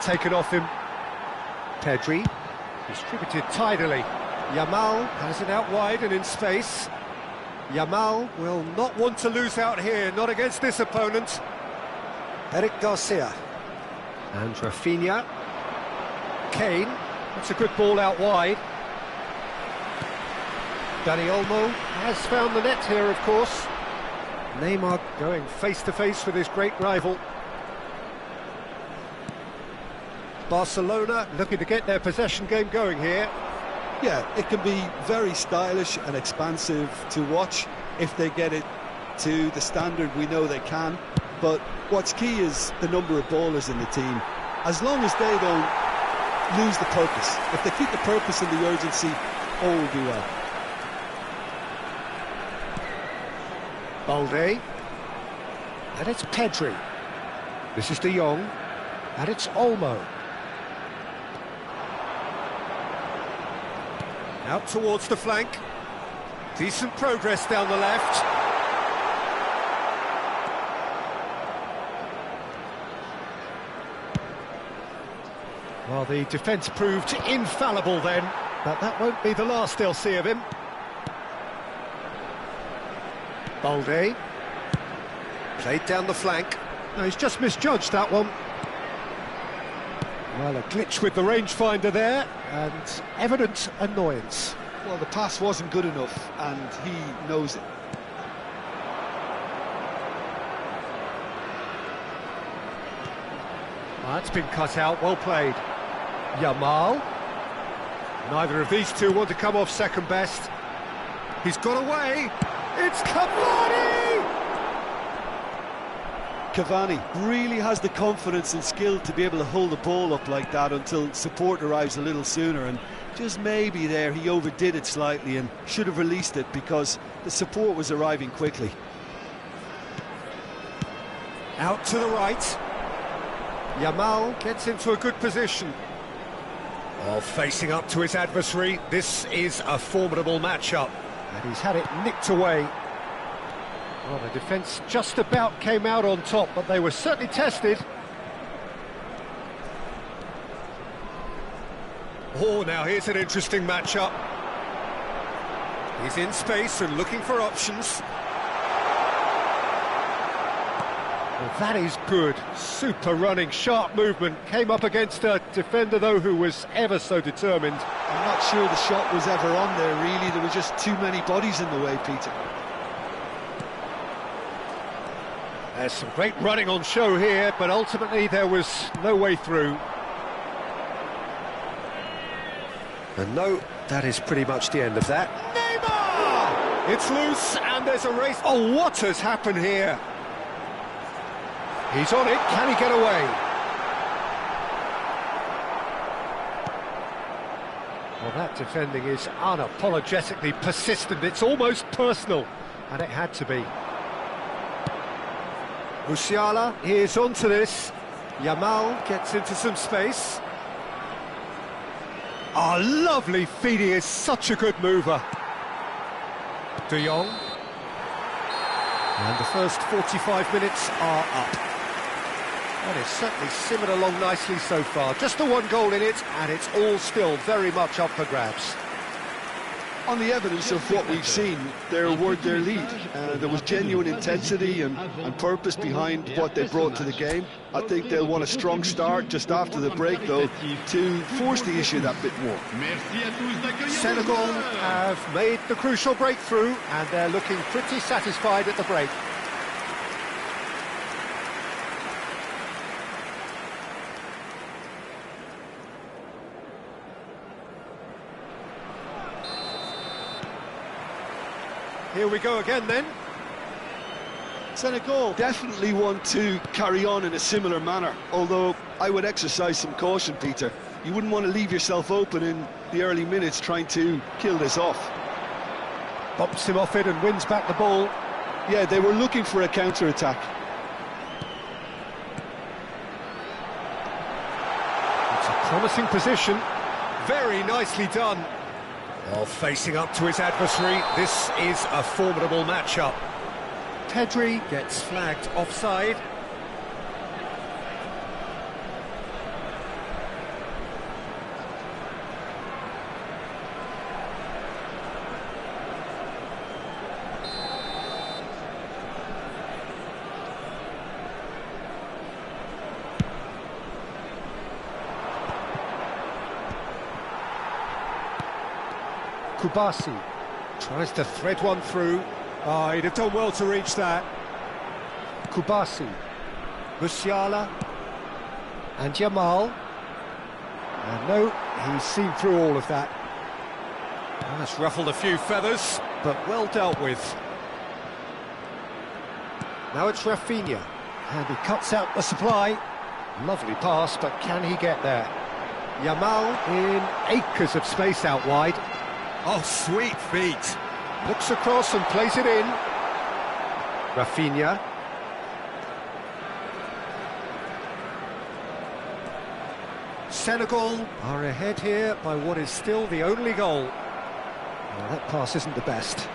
taken off him. Pedri, distributed tidily. Yamal has it out wide and in space. Yamal will not want to lose out here, not against this opponent. Eric Garcia. And Rafinha. Kane, that's a good ball out wide. Dani Olmo has found the net here, of course. Neymar going face-to-face with his great rival. Barcelona looking to get their possession game going here. Yeah, it can be very stylish and expansive to watch if they get it to the standard we know they can. But what's key is the number of ballers in the team. As long as they don't lose the purpose, if they keep the purpose and the urgency, all will be well. Balde. And it's Pedri. This is De Jong. And it's Olmo. Out towards the flank. Decent progress down the left. Well, the defence proved infallible then, but that won't be the last they'll see of him. Balde. Played down the flank. No, he's just misjudged that one. Well, a glitch with the rangefinder there, and evident annoyance. Well, the pass wasn't good enough, and he knows it. That's been cut out, well played. Yamal. Neither of these two want to come off second best. He's got away. It's Cavani! Cavani really has the confidence and skill to be able to hold the ball up like that until support arrives a little sooner, and just maybe there he overdid it slightly and should have released it because the support was arriving quickly. Out to the right. Yamal gets into a good position. Oh, facing up to his adversary, this is a formidable matchup. And he's had it nicked away. Well, the defence just about came out on top, but they were certainly tested. Oh, now here's an interesting matchup. He's in space and looking for options. Well, that is good. Super running, sharp movement. Came up against a defender, though, who was ever so determined. I'm not sure the shot was ever on there, really. There were just too many bodies in the way, Peter. There's some great running on show here, but ultimately there was no way through. And no, that is pretty much the end of that. Neymar! It's loose, and there's a race. Oh, what has happened here? He's on it, can he get away? Well, that defending is unapologetically persistent. It's almost personal, and it had to be. Musiala is onto this. Yamal gets into some space. Oh, lovely feed, he is such a good mover. De Jong. And the first 45 minutes are up. And it's certainly simmered along nicely so far. Just the one goal in it, and it's all still very much up for grabs. On the evidence of what we've seen, they're worth their lead. There was genuine intensity and purpose behind what they brought to the game. I think they'll want a strong start just after the break, though, to force the issue that bit more. Senegal have made the crucial breakthrough, and they're looking pretty satisfied at the break. Here we go again then. Senegal definitely want to carry on in a similar manner, although I would exercise some caution, Peter. You wouldn't want to leave yourself open in the early minutes trying to kill this off. Bumps him off it and wins back the ball. Yeah, they were looking for a counter-attack. It's a promising position. Very nicely done. Well, facing up to his adversary, this is a formidable matchup. Pedri gets flagged offside. Kubasi tries to thread one through. Oh, he'd have done well to reach that. Kubasi, Musiala, and Jamal. And no, he's seen through all of that. Well, that's ruffled a few feathers, but well dealt with. Now it's Rafinha, and he cuts out the supply. Lovely pass, but can he get there? Yamal in acres of space out wide. Oh, sweet feet. Looks across and plays it in. Rafinha. Senegal are ahead here by what is still the only goal. Well, that pass isn't the best.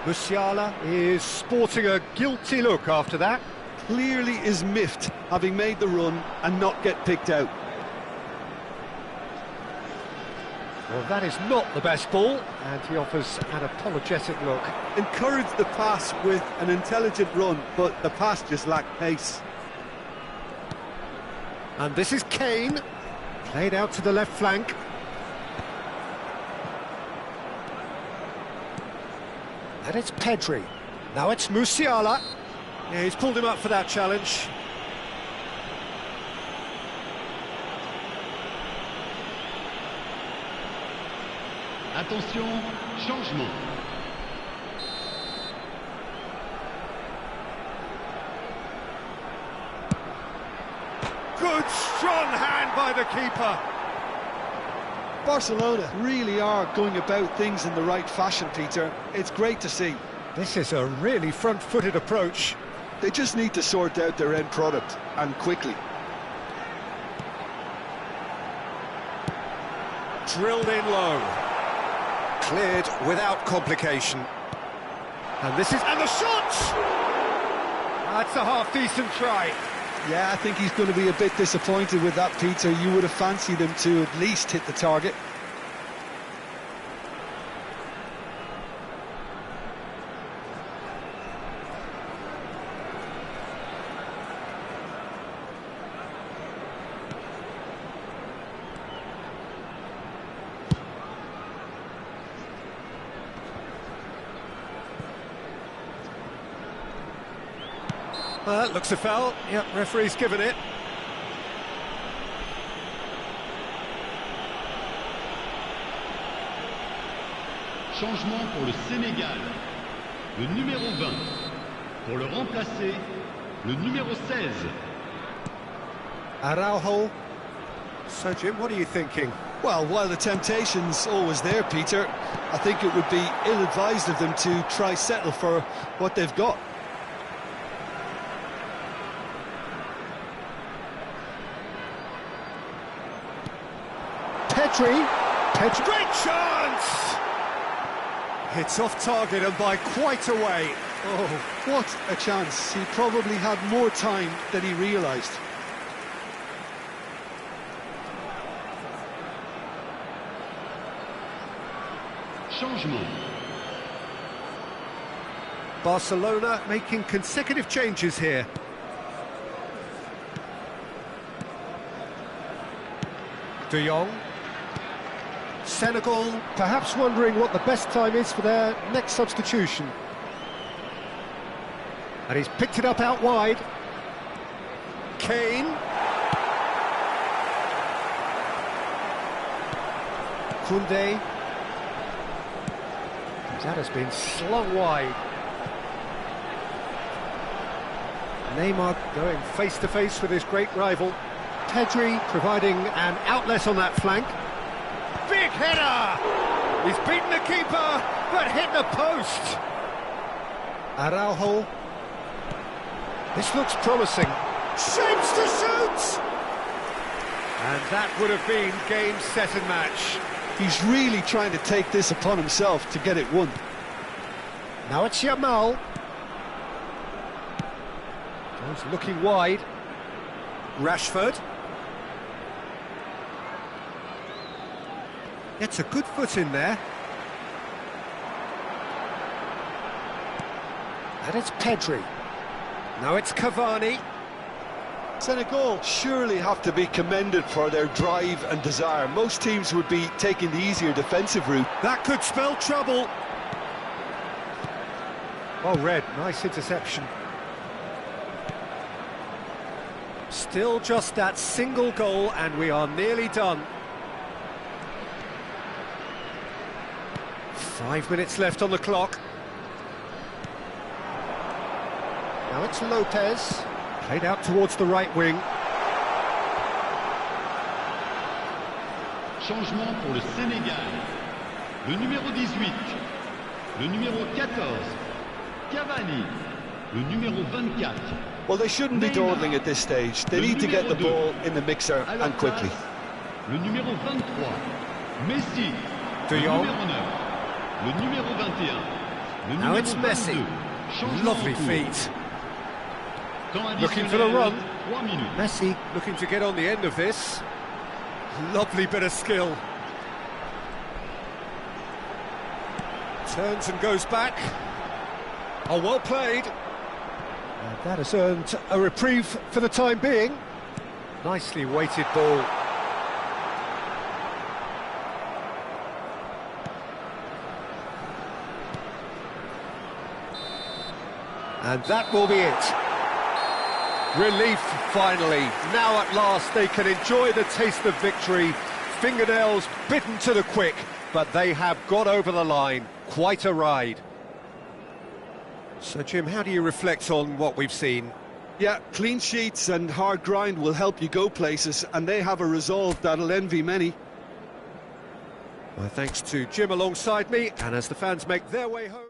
Musiala is sporting a guilty look after that. Clearly is miffed, having made the run and not get picked out. Well, that is not the best ball, and he offers an apologetic look. Encouraged the pass with an intelligent run, but the pass just lacked pace. And this is Kane, played out to the left flank. And it's Pedri. Now it's Musiala. Yeah, he's pulled him up for that challenge. Attention, changement. Good, strong hand by the keeper. Barcelona really are going about things in the right fashion, Peter. It's great to see. This is a really front-footed approach. They just need to sort out their end product, and quickly. Drilled in low. Cleared without complication. And this is... and the shot! That's a half-decent try. Yeah, I think he's going to be a bit disappointed with that, Peter. You would have fancied him to at least hit the target. That looks a foul. Yep, referee's given it. Changement pour le Sénégal. Le numéro 20. Pour le remplacer, le numéro 16. Araujo. So, Jim, what are you thinking? Well, while the temptation's always there, Peter, I think it would be ill-advised of them to try settle for what they've got. Pedri. Great chance! It's off target and by quite a way. Oh, what a chance. He probably had more time than he realised. Changement. Barcelona making consecutive changes here. De Jong. Senegal perhaps wondering what the best time is for their next substitution. And he's picked it up out wide. Kane. Koundé. That has been slung wide. Neymar going face-to-face with his great rival. Pedri providing an outlet on that flank. Big header! He's beaten the keeper, but hit the post. Araujo. This looks promising. Shapes to shoot! And that would have been game, set and match. He's really trying to take this upon himself to get it won. Now it's Yamal. He's looking wide. Rashford. Gets a good foot in there. And it's Pedri. Now it's Cavani. Senegal surely have to be commended for their drive and desire. Most teams would be taking the easier defensive route. That could spell trouble. Well read, nice interception. Still just that single goal and we are nearly done. 5 minutes left on the clock. Now it's Lopez, played out towards the right wing. Changement pour le Sénégal. Le numéro 18, le numéro 14, Cavani, le numéro 24. Well, they shouldn't be dawdling at this stage. They need to get the ball in the mixer and quickly. Le numéro 23, Messi, De le Jong. numéro 9, le numéro 21, le Now numéro it's Messi. 22. Changement Lovely en cours. feet. Temps Looking for the additionnel, run. 3 minutes. Messi looking to get on the end of this. Lovely bit of skill. Turns and goes back. Oh, well played. And that has earned a reprieve for the time being. Nicely weighted ball. And that will be it. Relief, finally. Now at last they can enjoy the taste of victory. Fingernails bitten to the quick, but they have got over the line. Quite a ride. So, Jim, how do you reflect on what we've seen? Yeah, clean sheets and hard grind will help you go places, and they have a resolve that'll envy many. Well, thanks to Jim alongside me, and as the fans make their way home...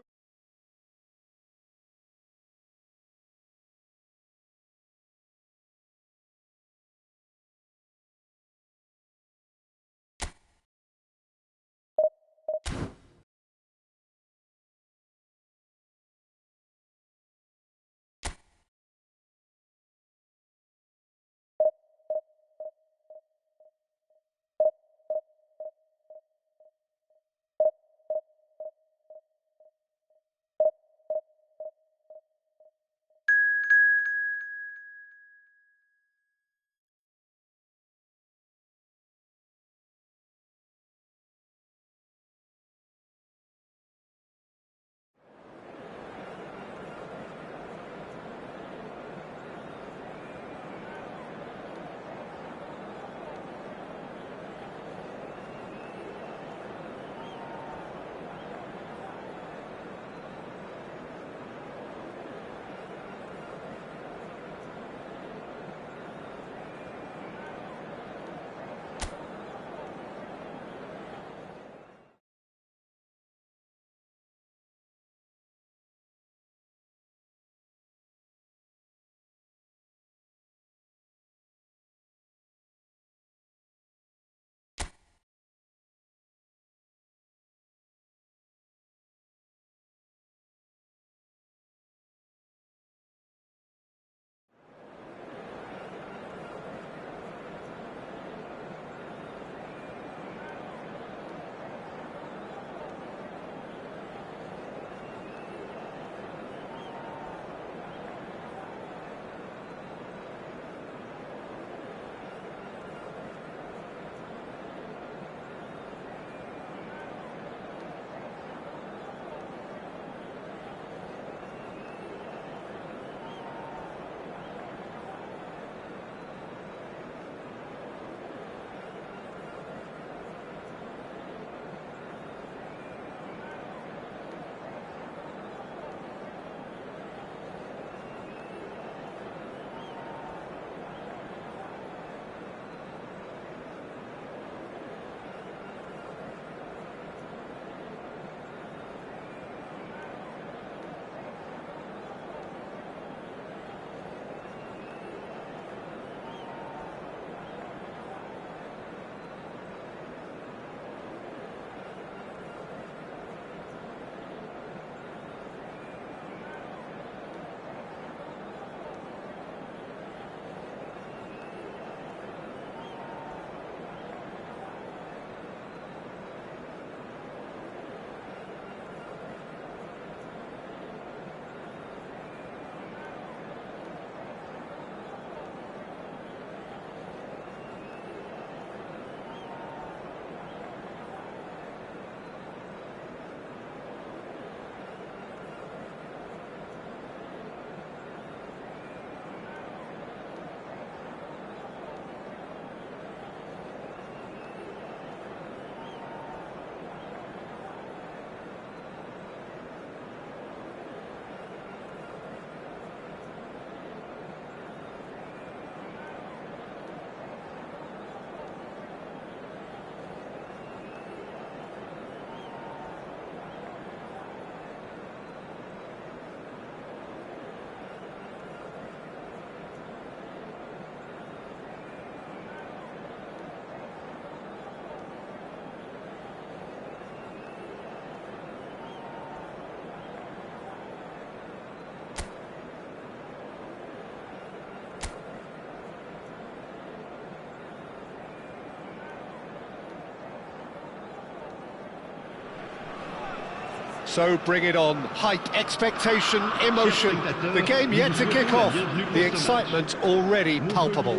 So bring it on. Hype, expectation, emotion. The game yet to kick off. The excitement already palpable.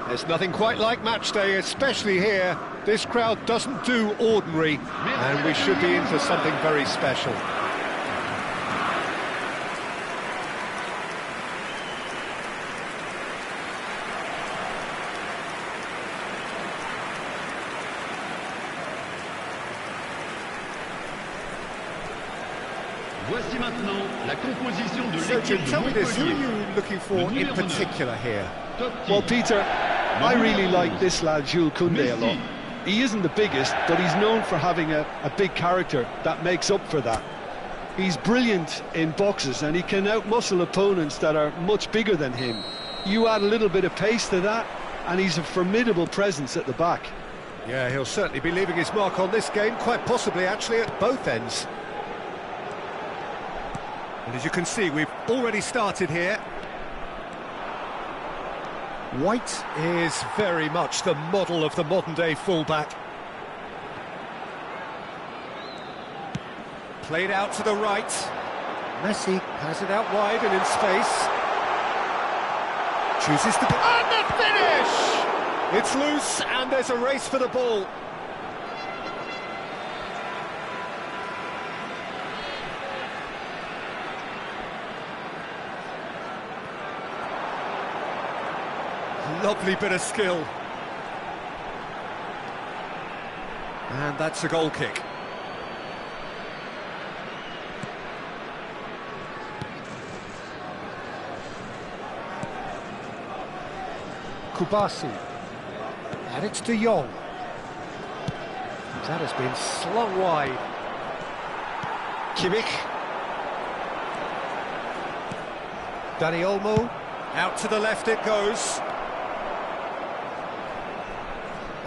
There's nothing quite like match day, especially here. This crowd doesn't do ordinary, and we should be in for something very special. Voici maintenant la composition de So, Jim, l'équipe de tell me this, who are Montpellier. you looking for in particular here? Well, Peter, I really like this lad, Jules Koundé, a lot. He isn't the biggest, but he's known for having a big character that makes up for that. He's brilliant in boxes, and he can outmuscle opponents that are much bigger than him. You add a little bit of pace to that, and he's a formidable presence at the back. Yeah, he'll certainly be leaving his mark on this game, quite possibly actually at both ends. And as you can see, we've already started here. White is very much the model of the modern-day fullback. Played out to the right. Messi has it out wide and in space. Chooses to... And the finish! It's loose and there's a race for the ball. Lovely bit of skill. And that's a goal kick. Kubasi. And it's De Jong. That has been slung wide. Kimmich. Dani Olmo. Out to the left it goes.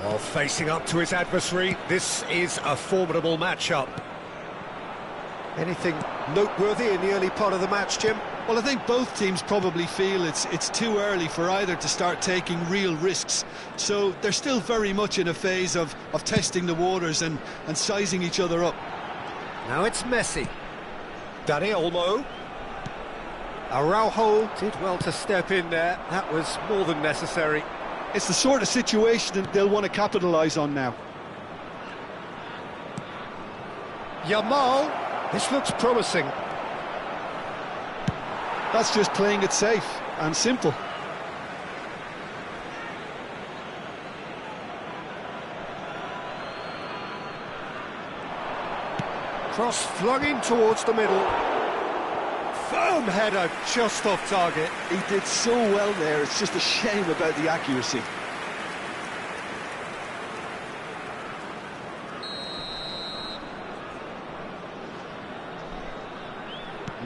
Well, facing up to his adversary, this is a formidable matchup. Anything noteworthy in the early part of the match, Jim? Well, I think both teams probably feel it's too early for either to start taking real risks. So they're still very much in a phase of testing the waters and sizing each other up. Now it's Messi. Dani Olmo. Araujo did well to step in there. That was more than necessary. It's the sort of situation that they'll want to capitalise on now. Yamal. This looks promising. That's just playing it safe and simple. Cross flung in towards the middle. Firm header just off target. He did so well there, it's just a shame about the accuracy.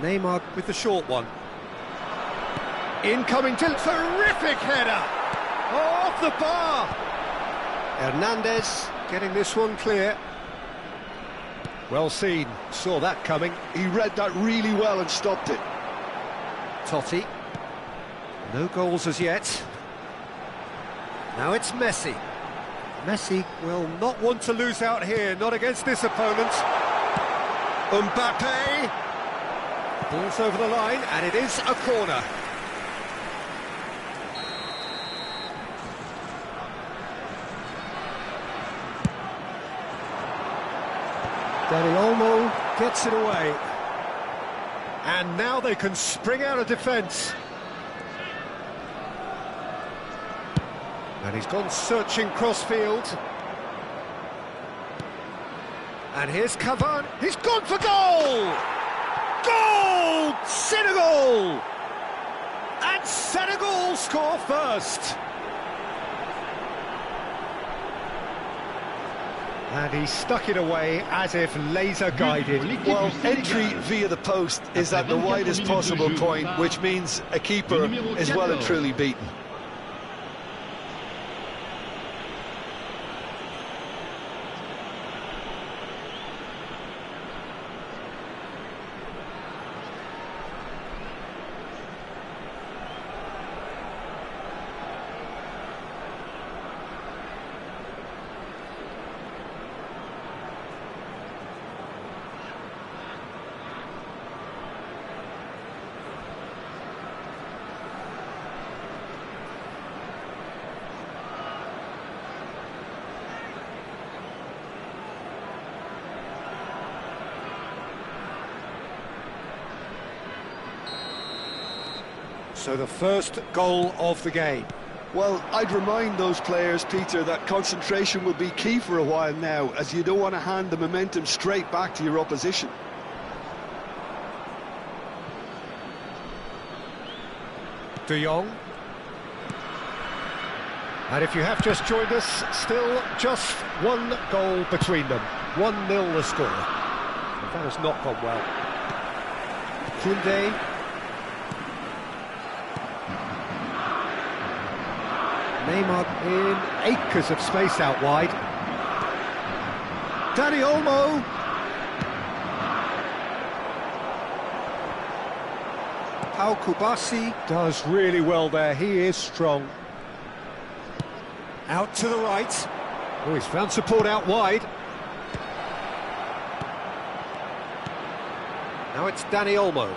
Neymar with the short one. Incoming to... Terrific header! Off the bar! Hernandez getting this one clear. Well seen, saw that coming. He read that really well and stopped it. Totti. No goals as yet. Now it's Messi. Messi will not want to lose out here, not against this opponent. Mbappe. Ball's over the line, and it is a corner. Dani Olmo gets it away. And now they can spring out of defence. And he's gone searching crossfield. And here's Cavani. He's gone for goal! Goal! Senegal! And Senegal score first. And he stuck it away as if laser guided. Well, entry via the post is at the widest possible point, which means a keeper is well and truly beaten. So the first goal of the game. Well, I'd remind those players, Peter, that concentration will be key for a while now, as you don't want to hand the momentum straight back to your opposition. De Jong. And if you have just joined us, still just one goal between them. 1-0 the score. And that has not gone well. Koundé. Neymar in acres of space out wide. Dani Olmo. Al Kubasi does really well there, he is strong. Out to the right. Oh, he's found support out wide. Now it's Dani Olmo.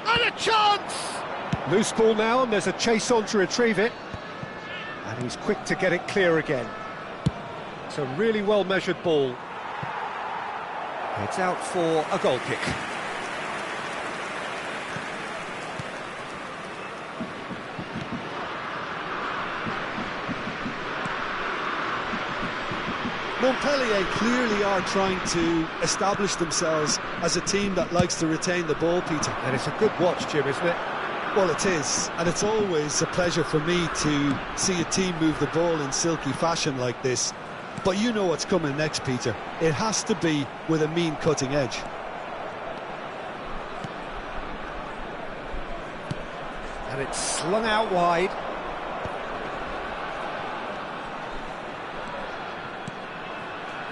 And a chance! Loose ball now, and there's a chase on to retrieve it. And he's quick to get it clear again. It's a really well-measured ball. It's out for a goal kick. Montpellier clearly are trying to establish themselves as a team that likes to retain the ball, Peter. And it's a good watch, Jim, isn't it? Well, it is, and it's always a pleasure for me to see a team move the ball in silky fashion like this. But you know what's coming next, Peter. It has to be with a mean cutting edge. And it's slung out wide.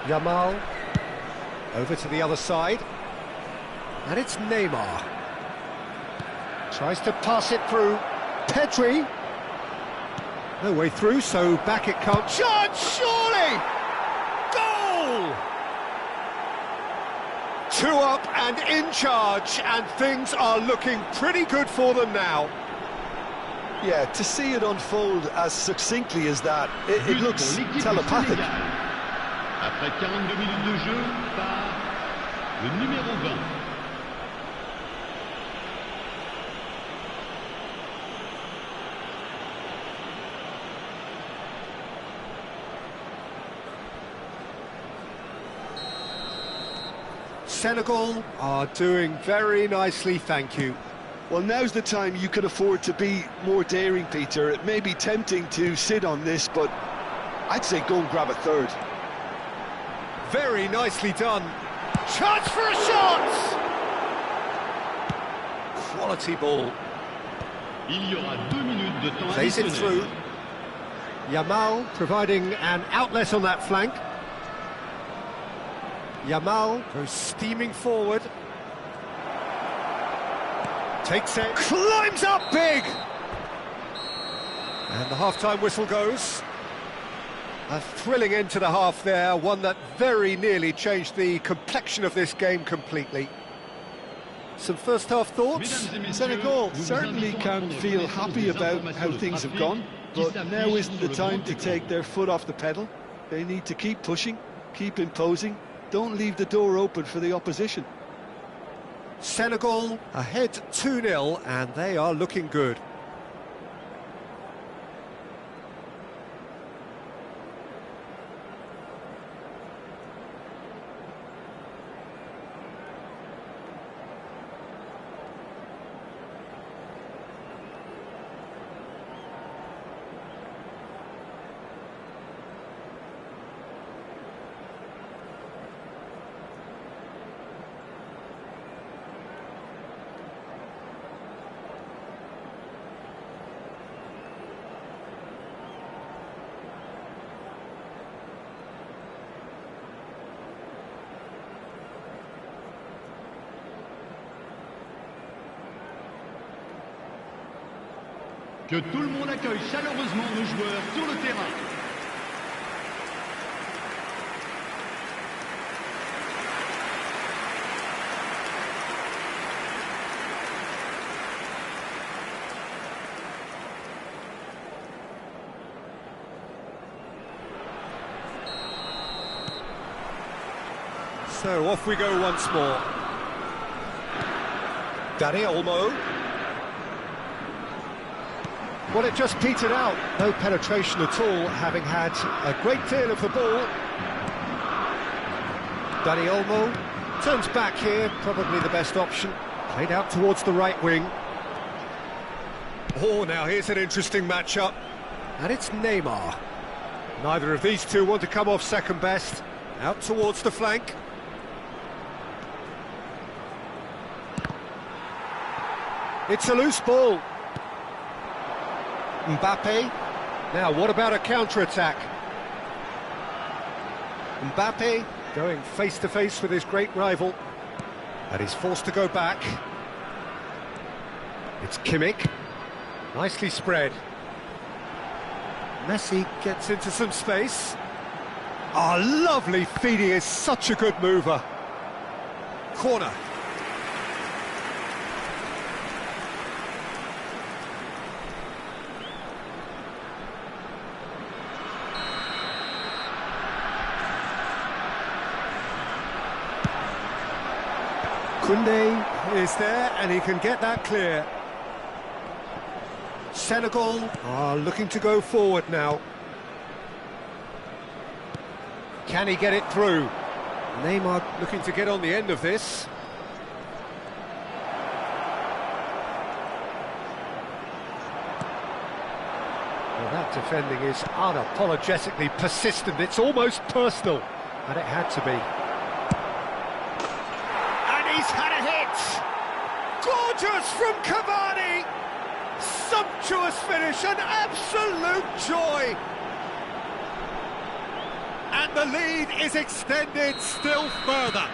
Yamal over to the other side, and it's Neymar. Tries to pass it through. Pedri. No way through, so back it comes. Chance, surely! Goal! 2 up and in charge, and things are looking pretty good for them now. Yeah, to see it unfold as succinctly as that, it looks telepathic. Après 42 minutes de jeu par le numéro 20. Senegal are doing very nicely, thank you. Well, now's the time you can afford to be more daring, Peter. It may be tempting to sit on this, but I'd say go and grab a third. Very nicely done. Chance for a shot! Quality ball. Il y aura 2 minutes de temps Plays it additionnel. through. Yamal providing an outlet on that flank. Yamal goes steaming forward. Takes it, climbs up big! And the half-time whistle goes. A thrilling end to the half there, one that very nearly changed the complexion of this game completely. Some first-half thoughts? Senegal certainly can feel happy about how things have gone, but now isn't the time to take their foot off the pedal. They need to keep pushing, keep imposing, don't leave the door open for the opposition. Senegal ahead 2-0, and they are looking good. Que tout le monde accueille chaleureusement nos joueurs sur le terrain. So off we go once more. Dani Olmo. Well, it just petered out. No penetration at all, having had a great deal of the ball. Dani Olmo turns back here, probably the best option. Played out towards the right wing. Oh, now here's an interesting matchup. And it's Neymar. Neither of these two want to come off second best. Out towards the flank. It's a loose ball. Mbappe. Now, what about a counter-attack? Mbappe going face-to-face with his great rival. And he's forced to go back. It's Kimmich. Nicely spread. Messi gets into some space. Oh, lovely feed, he is such a good mover. Corner. Koundé is there and he can get that clear. Senegal are looking to go forward now. Can he get it through? Neymar looking to get on the end of this. Well, that defending is unapologetically persistent. It's almost personal, and it had to be. And he's had a hit! Gorgeous from Cavani! Sumptuous finish, an absolute joy! And the lead is extended still further.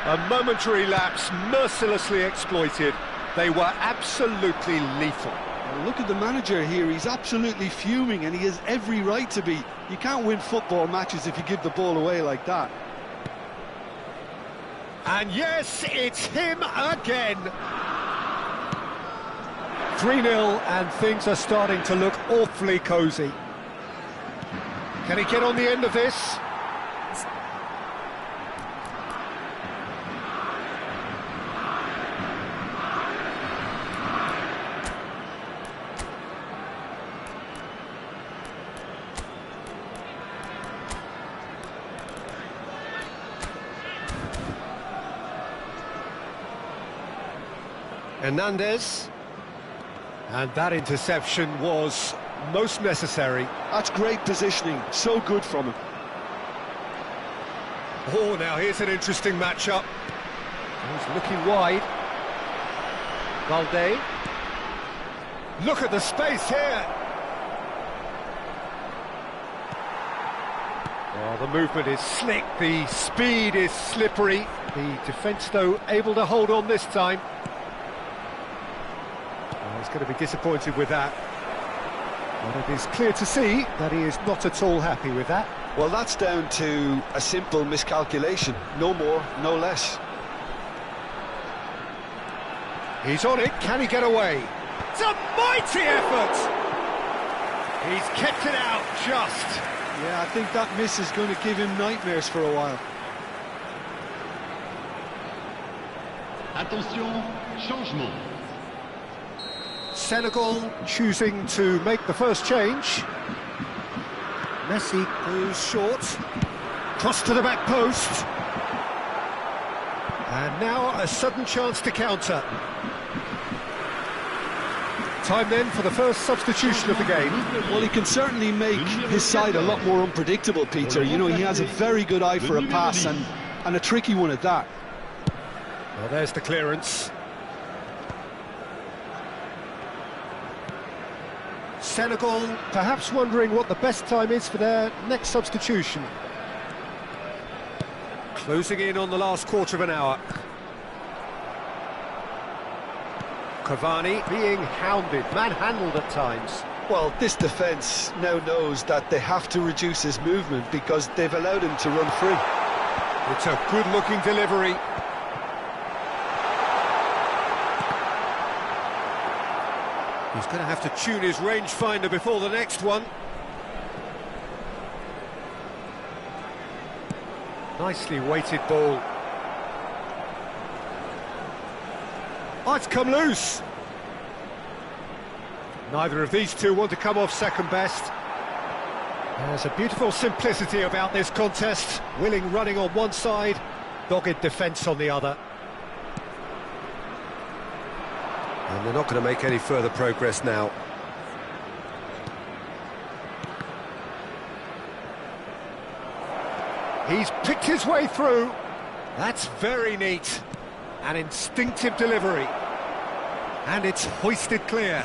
A momentary lapse mercilessly exploited. They were absolutely lethal. Well, look at the manager here, he's absolutely fuming and he has every right to be. You can't win football matches if you give the ball away like that. And yes, it's him again. 3-0 and things are starting to look awfully cosy. Can he get on the end of this? Hernandez. And that interception was most necessary. That's great positioning, so good from him. Oh, now here's an interesting matchup. He's looking wide. Valde. Look at the space here. Oh, the movement is slick, the speed is slippery. The defence, though, able to hold on this time. Oh, he's going to be disappointed with that. But it is clear to see that he is not at all happy with that. Well, that's down to a simple miscalculation. No more, no less. He's on it. Can he get away? It's a mighty effort! He's kept it out just. Yeah, I think that miss is going to give him nightmares for a while. Attention, changement. Senegal choosing to make the first change. Messi goes short. Cross to the back post. And now a sudden chance to counter. Time then for the first substitution of the game. Well, he can certainly make his side a lot more unpredictable, Peter. You know, he has a very good eye for a pass and a tricky one at that. Well, there's the clearance. Senegal perhaps wondering what the best time is for their next substitution. Closing in on the last quarter of an hour. Cavani being hounded, manhandled at times. Well, this defence now knows that they have to reduce his movement because they've allowed him to run free. It's a good-looking delivery. He's going to have to tune his rangefinder before the next one. Nicely weighted ball. Oh, it's come loose. Neither of these two want to come off second best. There's a beautiful simplicity about this contest. Willing running on one side, dogged defence on the other. And they're not going to make any further progress now. He's picked his way through. That's very neat. An instinctive delivery. And it's hoisted clear.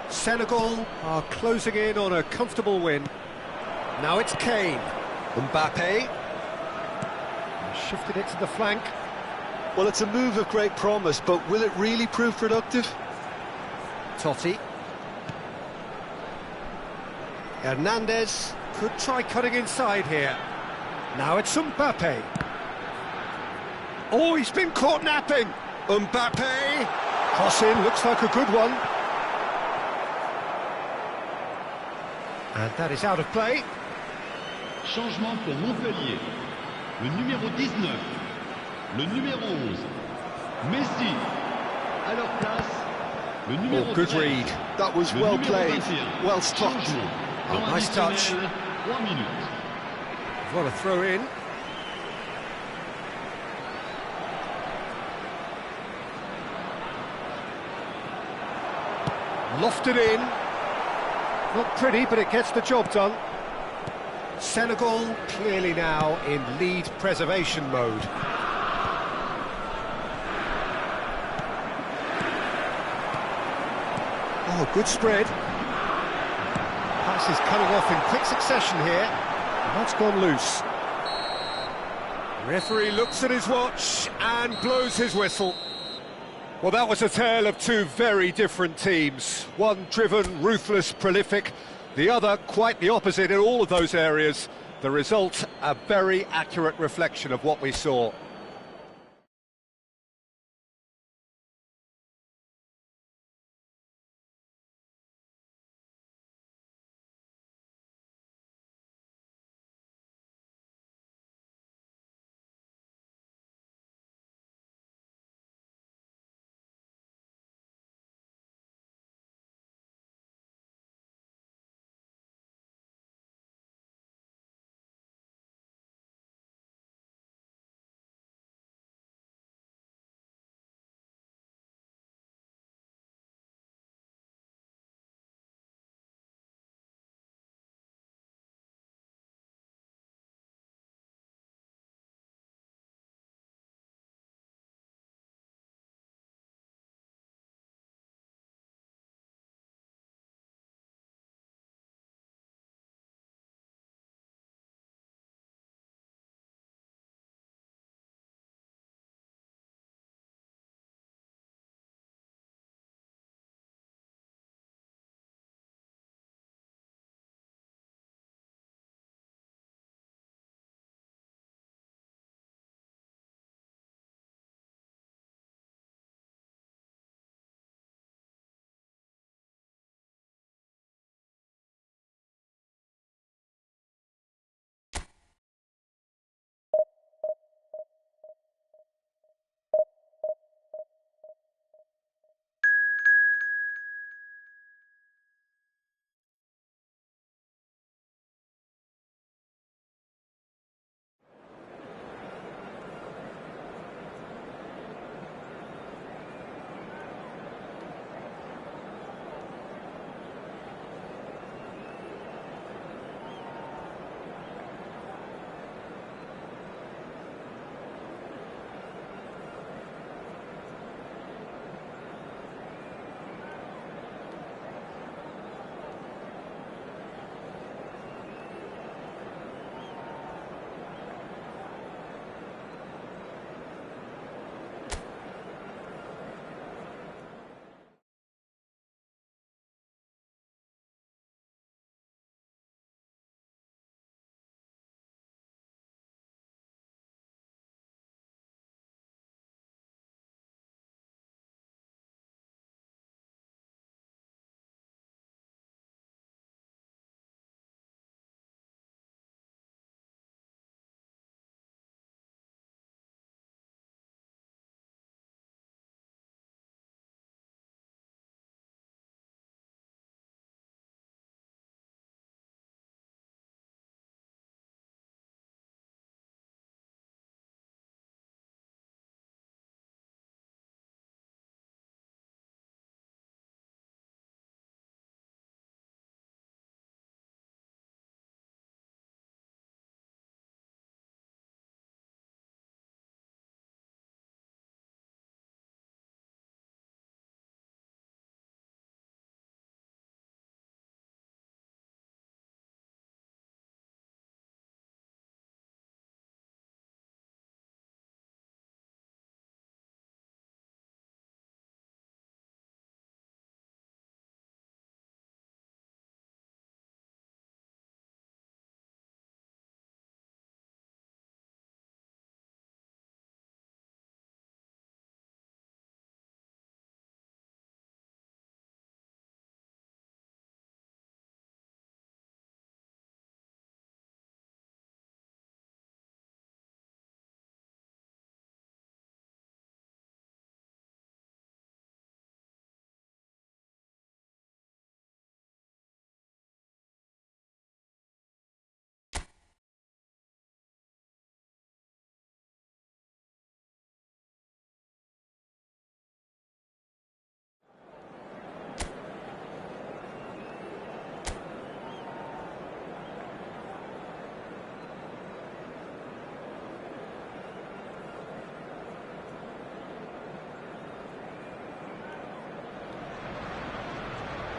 Senegal are closing in on a comfortable win. Now it's Kane. Mbappe. Shifted it to the flank. Well, it's a move of great promise, but will it really prove productive? Totti. Hernandez could try cutting inside here. Now it's Mbappe. Oh, he's been caught napping. Mbappe. Cross in, looks like a good one. And that is out of play. Changement pour Montpellier. Le numéro 19. Le numéro 11. Messi. À leur place. Le numéro Oh, good 13. read. That was Le well numéro played, 21. well stopped. Changement. Oh, Temps nice touch. additionnel, 3 minutes. What a throw in. Lofted in. Not pretty, but it gets the job done. Senegal clearly now in lead preservation mode. Oh, good spread. Pass is coming off in quick succession here. And that's gone loose. Referee looks at his watch and blows his whistle. Well, that was a tale of two very different teams. One driven, ruthless, prolific. The other quite the opposite in all of those areas. The result, a very accurate reflection of what we saw.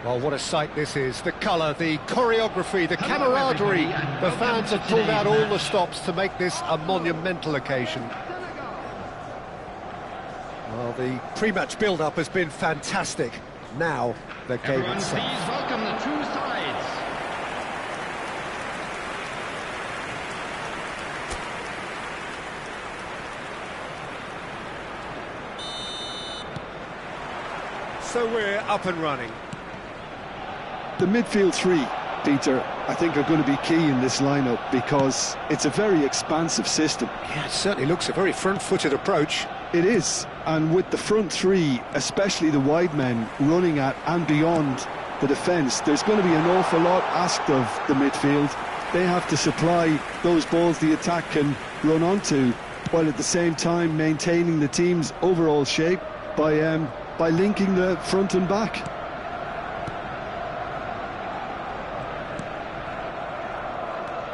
Well, what a sight this is. The colour, the choreography, the camaraderie. The fans have pulled out all the stops to make this a monumental occasion. Well, the pre-match build-up has been fantastic. Now, the game Everyone, itself. please welcome the two sides. So we're up and running. The midfield three, Peter, I think are going to be key in this lineup because it's a very expansive system. Yeah, it certainly looks a very front-footed approach. It is, and with the front three, especially the wide men, running at and beyond the defence, there's going to be an awful lot asked of the midfield. They have to supply those balls the attack can run onto, while at the same time maintaining the team's overall shape by linking the front and back.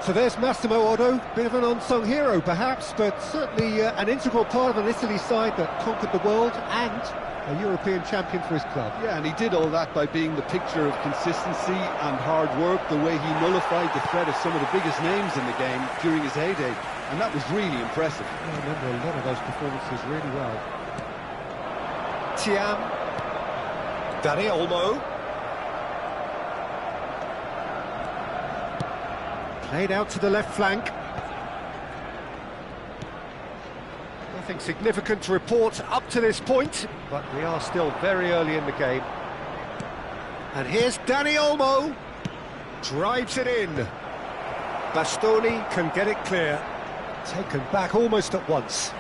So there's Massimo Otto, bit of an unsung hero perhaps, but certainly an integral part of an Italy side that conquered the world and a European champion for his club. Yeah, and he did all that by being the picture of consistency and hard work, the way he nullified the threat of some of the biggest names in the game during his heyday, and that was really impressive. I remember a lot of those performances really well. Thiam, Dani Olmo. Played out to the left flank. Nothing significant to report up to this point, but we are still very early in the game. And here's Dani Olmo. Drives it in. Bastoni can get it clear. Taken back almost at once.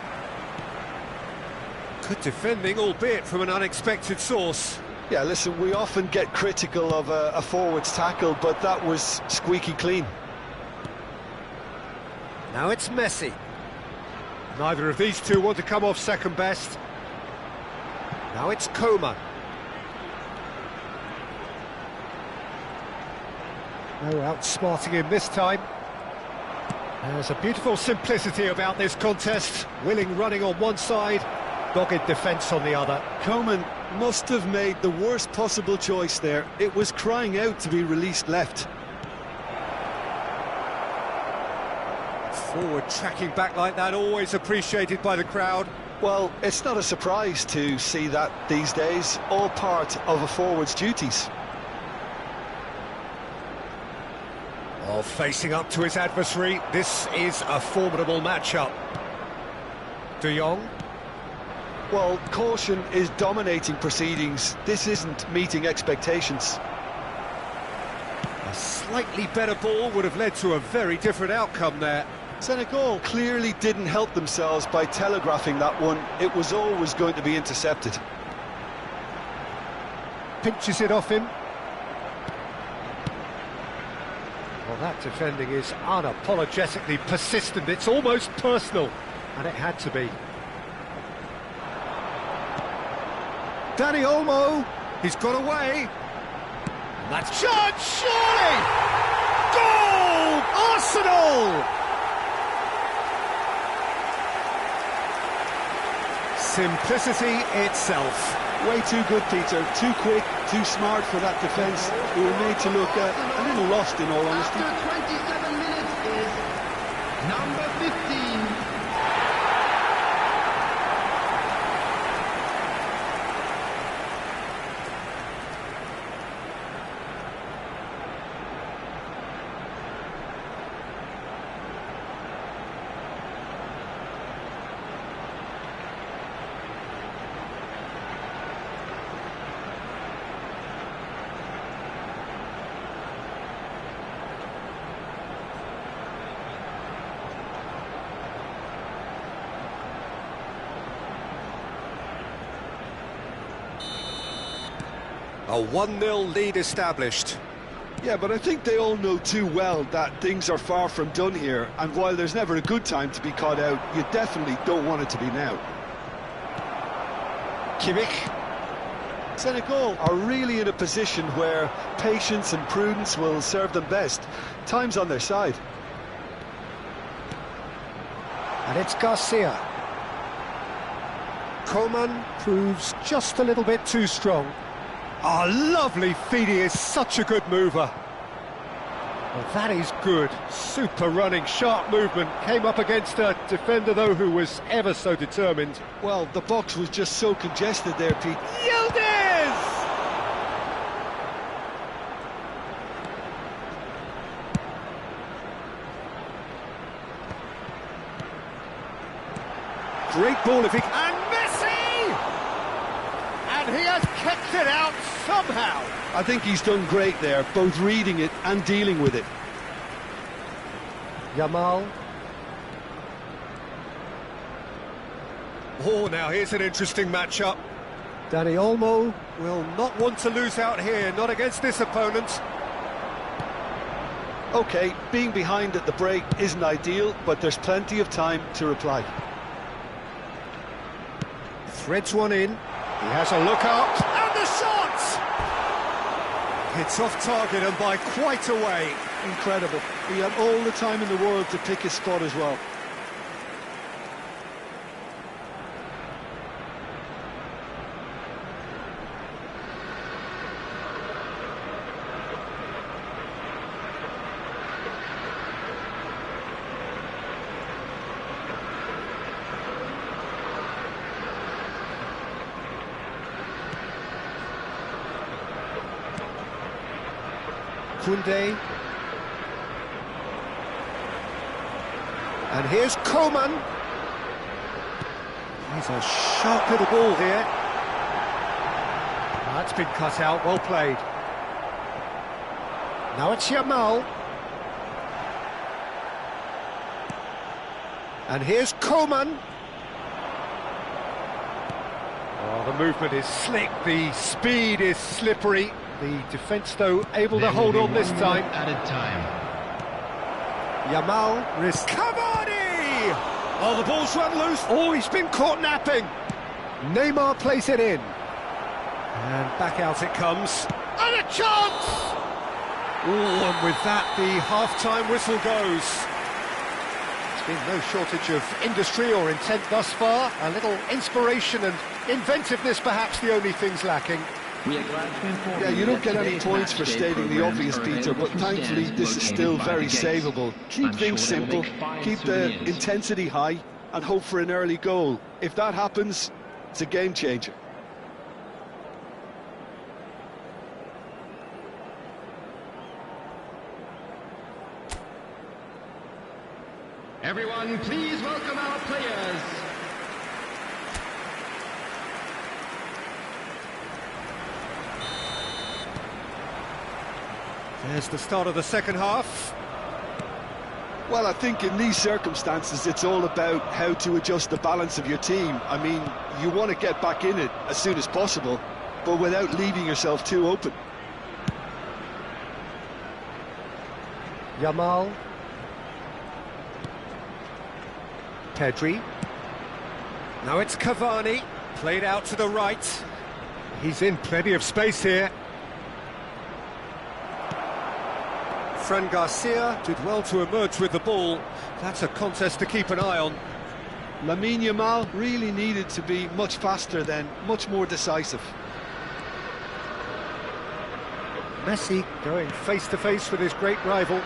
Good defending, albeit from an unexpected source. Yeah, listen, we often get critical of a forward's tackle, but that was squeaky clean. Now it's Messi. Neither of these two want to come off second best. Now it's Coman. No outsmarting him this time. There's a beautiful simplicity about this contest. Willing running on one side, dogged defence on the other. Coman must have made the worst possible choice there. It was crying out to be released left. Forward tracking back like that, always appreciated by the crowd. Well, it's not a surprise to see that these days, all part of a forward's duties. Oh, facing up to his adversary, this is a formidable matchup. De Jong. Well, caution is dominating proceedings. This isn't meeting expectations. A slightly better ball would have led to a very different outcome there. Senegal clearly didn't help themselves by telegraphing that one. It was always going to be intercepted. Pinches it off him. Well, that defending is unapologetically persistent. It's almost personal, and it had to be. Dani Olmo, he's got away. And that's chance, surely! Goal! Arsenal! Simplicity itself. Way too good, Peter. Too quick, too smart for that defence. We were made to look a little lost, in all honesty. After 27 minutes is number 15. A 1-0 lead established. Yeah, but I think they all know too well that things are far from done here, and while there's never a good time to be caught out, you definitely don't want it to be now. Kimmich. Senegal are really in a position where patience and prudence will serve them best. Time's on their side. And it's Garcia. Coman proves just a little bit too strong. Oh, lovely feet, he is such a good mover. Well, that is good, super running, sharp movement, came up against a defender though who was ever so determined. Well, the box was just so congested there, Pete. Yildiz! Great ball if he... And Messi! And he has kept it out somehow. I think he's done great there, both reading it and dealing with it. Yamal. Oh, now here's an interesting matchup. Dani Olmo will not want to lose out here, not against this opponent. OK, being behind at the break isn't ideal, but there's plenty of time to reply. Threads one in, he has a look up, and the shot! It's off target and by quite a way. Incredible. He had all the time in the world to pick his spot as well. Koundé. And here's Coman. He's a sharp little ball here. That's been cut out, well played. Now it's Yamal. And here's Coman. Oh, the movement is slick, the speed is slippery. The defence, though, able to hold on this time. Added time. Yamal risks. Cavani! Oh, the ball's run loose. Oh, he's been caught napping. Neymar plays it in. And back out it comes. And a chance! Oh, and with that, the half-time whistle goes. There's been no shortage of industry or intent thus far. A little inspiration and inventiveness, perhaps, the only things lacking. Yeah, you don't get any points for stating the obvious, Peter, but thankfully this is still very savable. Keep things simple, keep the intensity high, and hope for an early goal. If that happens, it's a game changer. Everyone, please welcome our players. There's the start of the second half. Well, I think in these circumstances it's all about how to adjust the balance of your team. I mean, you want to get back in it as soon as possible, but without leaving yourself too open. Yamal. Pedri. Now it's Cavani. Played out to the right. He's in plenty of space here. Fran Garcia did well to emerge with the ball. That's a contest to keep an eye on. Lamine Yamal really needed to be much faster then, much more decisive. Messi going face-to-face with his great rival.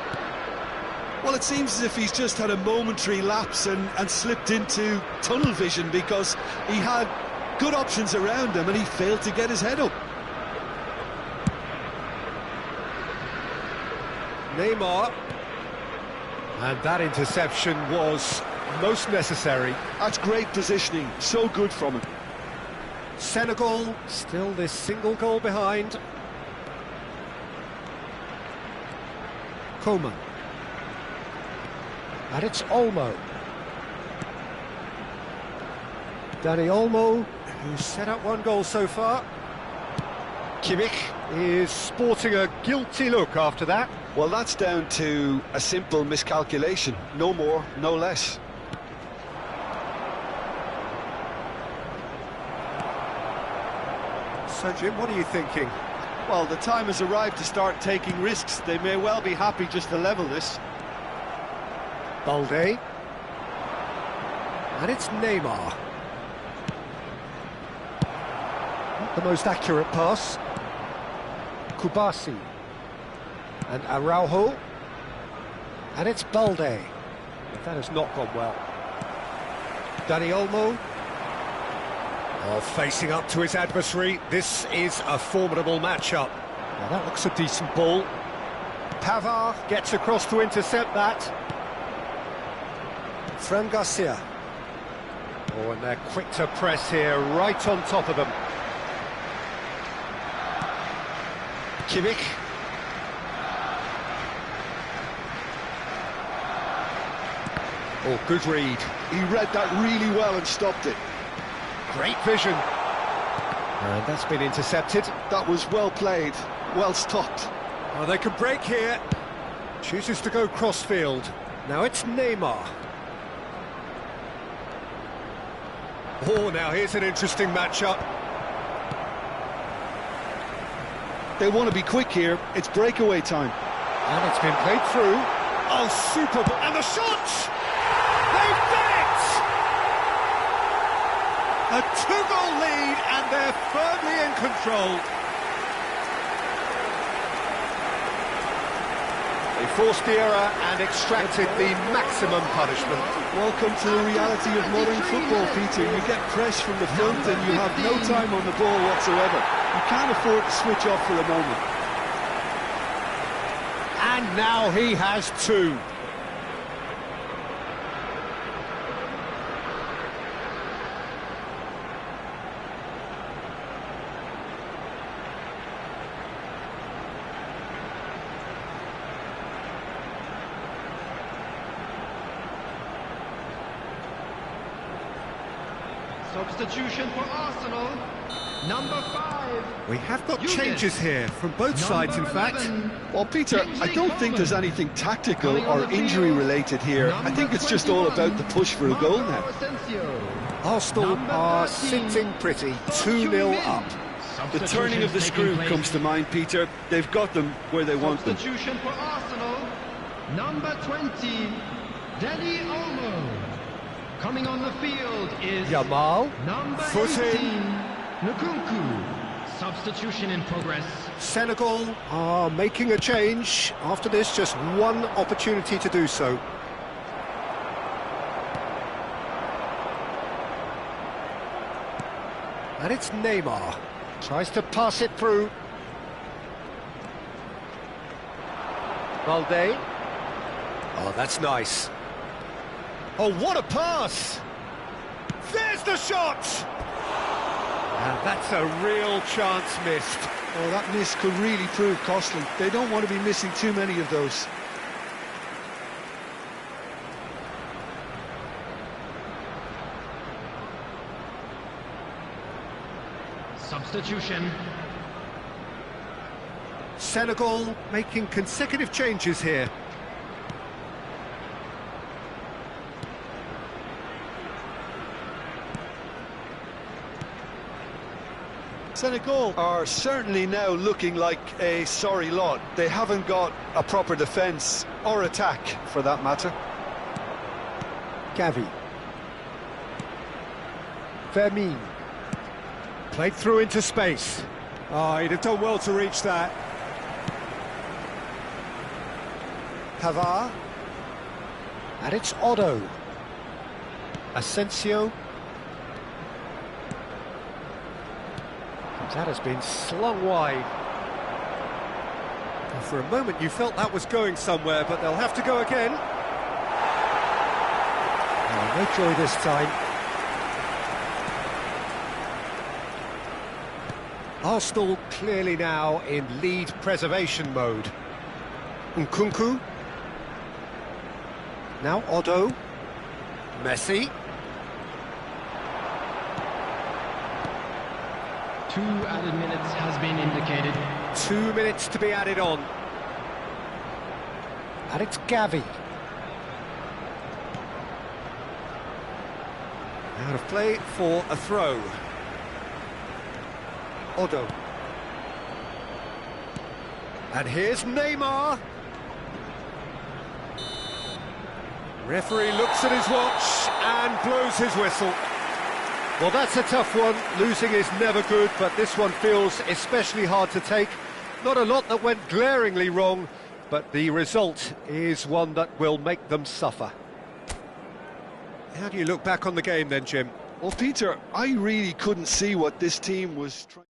Well, it seems as if he's just had a momentary lapse and slipped into tunnel vision because he had good options around him and he failed to get his head up. Neymar, and that interception was most necessary. That's great positioning, so good from him. Senegal still this single goal behind. Coman, and it's Olmo. Dani Olmo, who's set up one goal so far. Kimmich is sporting a guilty look after that. Well, that's down to a simple miscalculation. No more, no less. So, Jim, what are you thinking? Well, the time has arrived to start taking risks. They may well be happy just to level this. Balde. And it's Neymar. Not the most accurate pass. Kubasi. And Araujo. And it's Balde. But that has not gone well. Dani Olmo. Oh, facing up to his adversary. This is a formidable matchup. Now that looks a decent ball. Pavard gets across to intercept that. Fran Garcia. Oh, and they're quick to press here, right on top of them. Kimmich. Oh, good read. He read that really well and stopped it. Great vision. And that's been intercepted. That was well played, well stopped. Oh, they can break here. Chooses to go cross-field. Now it's Neymar. Oh, now here's an interesting matchup. They want to be quick here. It's breakaway time. And it's been played through. Oh, super. And the shot! They've done it! A two-goal lead, and they're firmly in control. They forced the error and extracted the maximum punishment. Welcome to the reality of modern football, Peter. You get press from the front and you have no time on the ball whatsoever. You can't afford to switch off for a moment. And now he has two. Substitution for Arsenal, number 5. We have got changes here from both sides, in fact. Well, Peter, I don't think there's anything tactical or injury related here. I think it's just all about the push for a goal now. Arsenal are sitting pretty, 2-0 up. The turning of the screw comes to mind, Peter. They've got them where they want them. Substitution for Arsenal, number 20, Dani Olmo. Coming on the field is Yamal, number foot 18, in. Nkunku. Substitution in progress. Senegal are making a change. After this, just one opportunity to do so. And it's Neymar. Tries to pass it through. Balde. Oh, that's nice. Oh, what a pass! There's the shot! And that's a real chance missed. Oh, that miss could really prove costly. They don't want to be missing too many of those. Substitution. Senegal making consecutive changes here. Senegal are certainly now looking like a sorry lot. They haven't got a proper defence or attack, for that matter. Gavi. Fermin. Played through into space. Oh, he'd have done well to reach that. Pavard. And it's Otto. Asensio. That has been slung wide. Well, for a moment you felt that was going somewhere, but they'll have to go again. Oh, no joy this time. Arsenal clearly now in lead preservation mode. Nkunku. Now Otto. Messi. 2 added minutes has been indicated. 2 minutes to be added on. And it's Gavi. Out of play for a throw. Otto. And here's Neymar. Referee looks at his watch and blows his whistle. Well, that's a tough one. Losing is never good, but this one feels especially hard to take. not a lot that went glaringly wrong, but the result is one that will make them suffer. How do you look back on the game then, Jim? Well, Peter, I really couldn't see what this team was trying.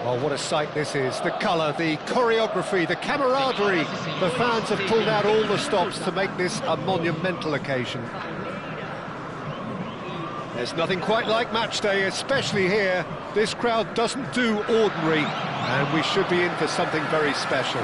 Oh, what a sight this is. The colour, the choreography, the camaraderie. The fans have pulled out all the stops to make this a monumental occasion. There's nothing quite like match day, especially here. This crowd doesn't do ordinary, and we should be in for something very special.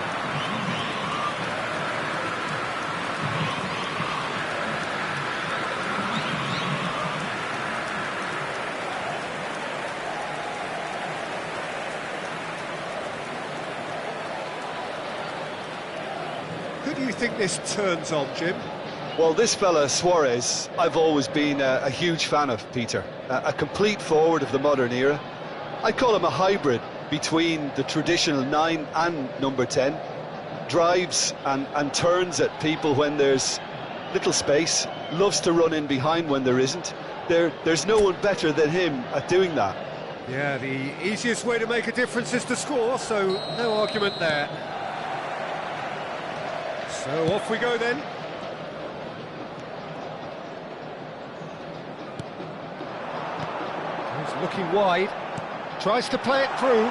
Who do you think this turns on, Jim? Well, this fella, Suarez, I've always been a huge fan of, Peter. A complete forward of the modern era. I call him a hybrid between the traditional 9 and number 10. Drives and turns at people when there's little space. Loves to run in behind when there isn't. There's no one better than him at doing that. Yeah, the easiest way to make a difference is to score, so no argument there. So off we go then. He's looking wide, tries to play it through.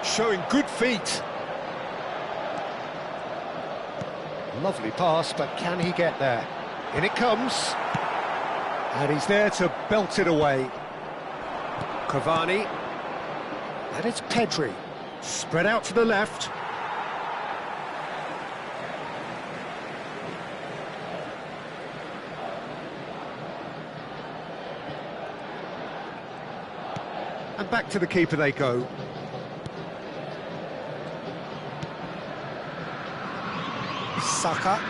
Showing good feet. Lovely pass, but can he get there? In it comes. And he's there to belt it away. Cavani. And it's Pedri. Spread out to the left. And back to the keeper they go. Saka.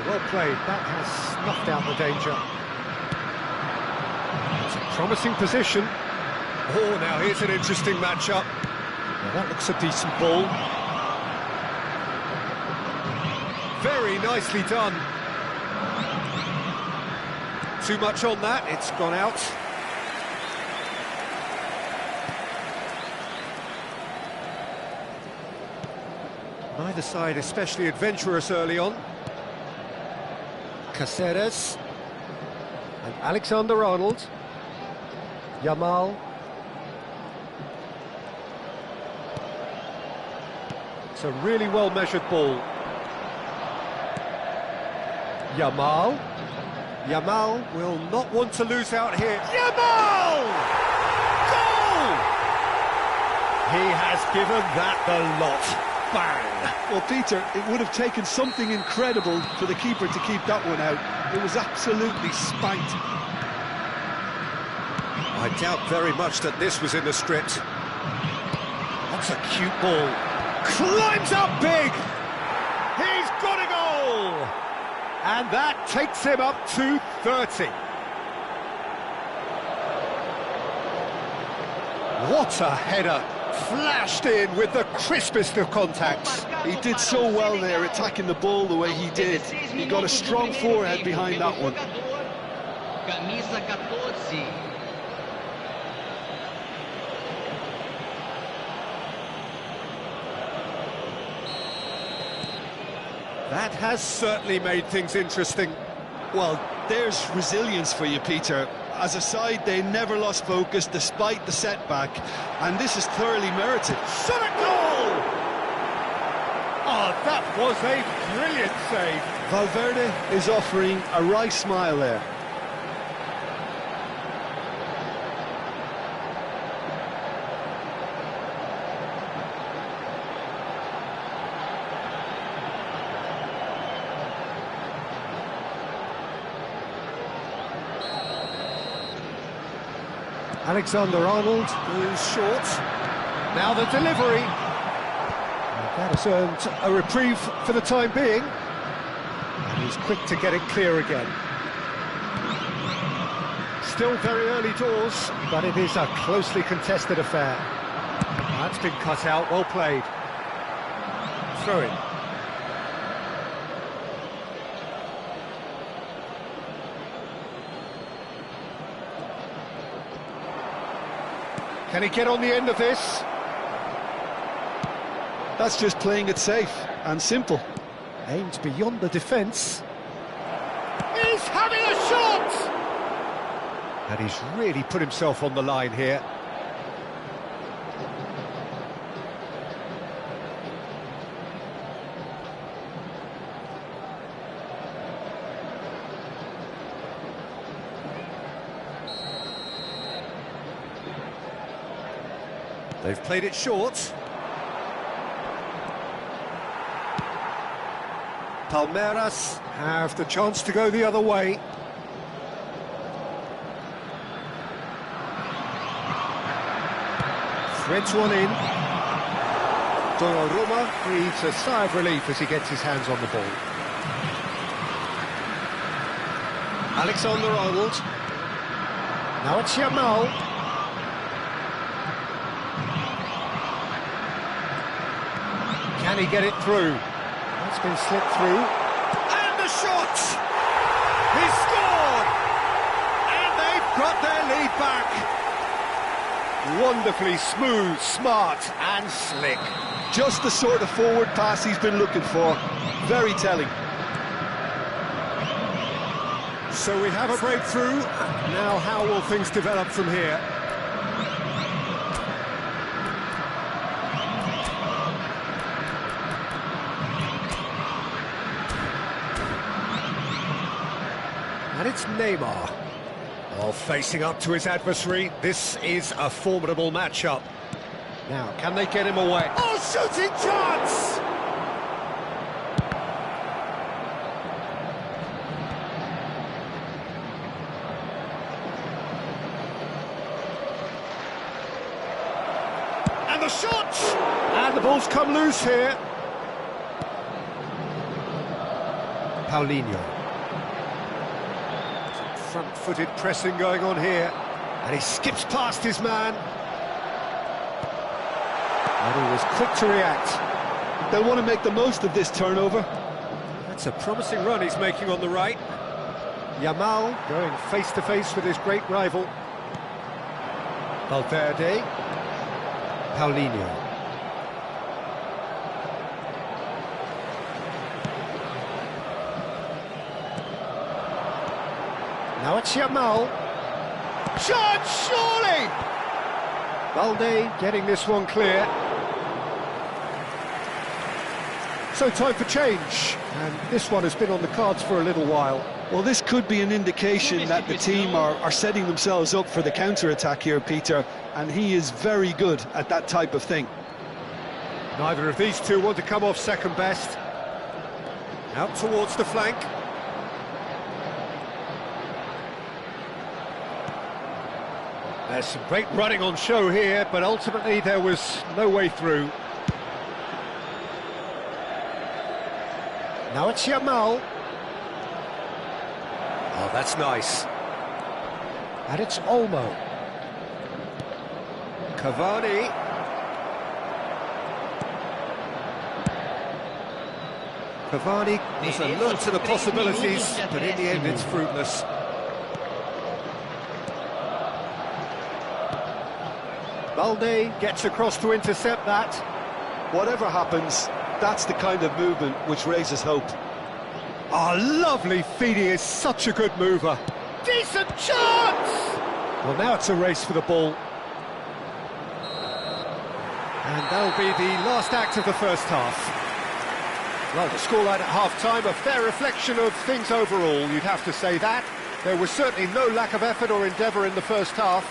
Well played, that has snuffed out the danger. It's a promising position. Oh, now here's an interesting matchup. Well, that looks a decent ball. Very nicely done. Too much on that, it's gone out. Neither side especially adventurous early on. Caceres. And Alexander-Arnold. Yamal. It's a really well-measured ball. Yamal. Yamal will not want to lose out here. Yamal! Goal! He has given that the lot. Bang! Well, Peter, it would have taken something incredible for the keeper to keep that one out. It was absolutely spanked. I doubt very much that this was in the script. That's a cute ball. Climbs up big! He's got a goal! And that takes him up to 30. What a header! Flashed in with the crispest of contacts. He did so well there, attacking the ball the way he did. He got a strong forehead behind that one. That has certainly made things interesting. Well, there's resilience for you, Peter. As a side, they never lost focus despite the setback, and this is thoroughly merited. Shot a goal! Oh, that was a brilliant save. Valverde is offering a wry smile there. Alexander-Arnold goes short. Now the delivery. And that has earned a reprieve for the time being. And he's quick to get it clear again. Still very early doors, but it is a closely contested affair. That's been cut out, well played. Throw in. Can he get on the end of this? That's just playing it safe and simple. Aimed beyond the defence. He's having a shot! And he's really put himself on the line here. They've played it short. Palmeiras have the chance to go the other way. Threads one in. Donnarumma breathes a sigh of relief as he gets his hands on the ball. Alexander-Arnold. Now it's Yamal. Can he get it through? That's been slipped through. And the shot! He's scored! And they've got their lead back. Wonderfully smooth, smart and slick. Just the sort of forward pass he's been looking for. Very telling. So we have a breakthrough. Now how will things develop from here? And it's Neymar. While facing up to his adversary, this is a formidable matchup. Now, can they get him away? Oh, shooting chance! And the shot! And the ball's come loose here. Paulinho. Front-footed pressing going on here, and he skips past his man. And he was quick to react. They'll want to make the most of this turnover. That's a promising run he's making on the right. Yamal going face-to-face with his great rival. Valverde. Paulinho. Now it's Yamal. Shot, surely! Valde getting this one clear. So time for change, and this one has been on the cards for a little while. Well, this could be an indication that the team are setting themselves up for the counter-attack here, Peter, and he is very good at that type of thing. Neither of these two want to come off second best. Out towards the flank. There's some great running on show here, but ultimately there was no way through. Now it's Yamal. Oh, that's nice. And it's Olmo. Cavani. Cavani was alert to the possibilities, but in the end it's fruitless. Valde gets across to intercept that. Whatever happens, that's the kind of movement which raises hope. Oh, lovely feed, he is such a good mover. Decent chance! Well, now it's a race for the ball. And that'll be the last act of the first half. Well, the scoreline at half-time, a fair reflection of things overall, you'd have to say that. There was certainly no lack of effort or endeavour in the first half.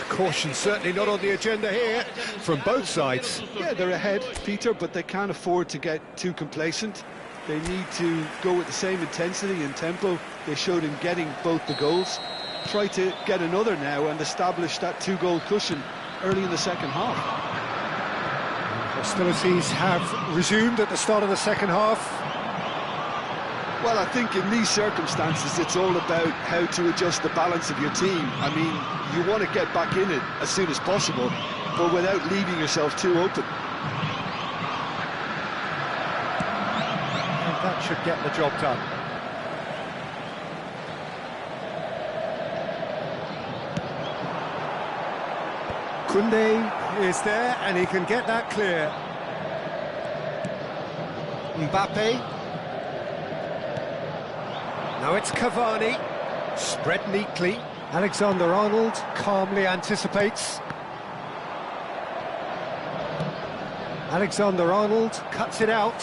Caution certainly not on the agenda here, from both sides. Yeah, they're ahead, Peter, but they can't afford to get too complacent. They need to go with the same intensity and tempo they showed in getting both the goals. Try to get another now and establish that two-goal cushion early in the second half. Hostilities have resumed at the start of the second half. Well, I think in these circumstances it's all about how to adjust the balance of your team. I mean, you want to get back in it as soon as possible, but without leaving yourself too open. And that should get the job done. Koundé is there, and he can get that clear. Mbappe. Now it's Cavani, spread neatly. Alexander-Arnold calmly anticipates. Alexander-Arnold cuts it out.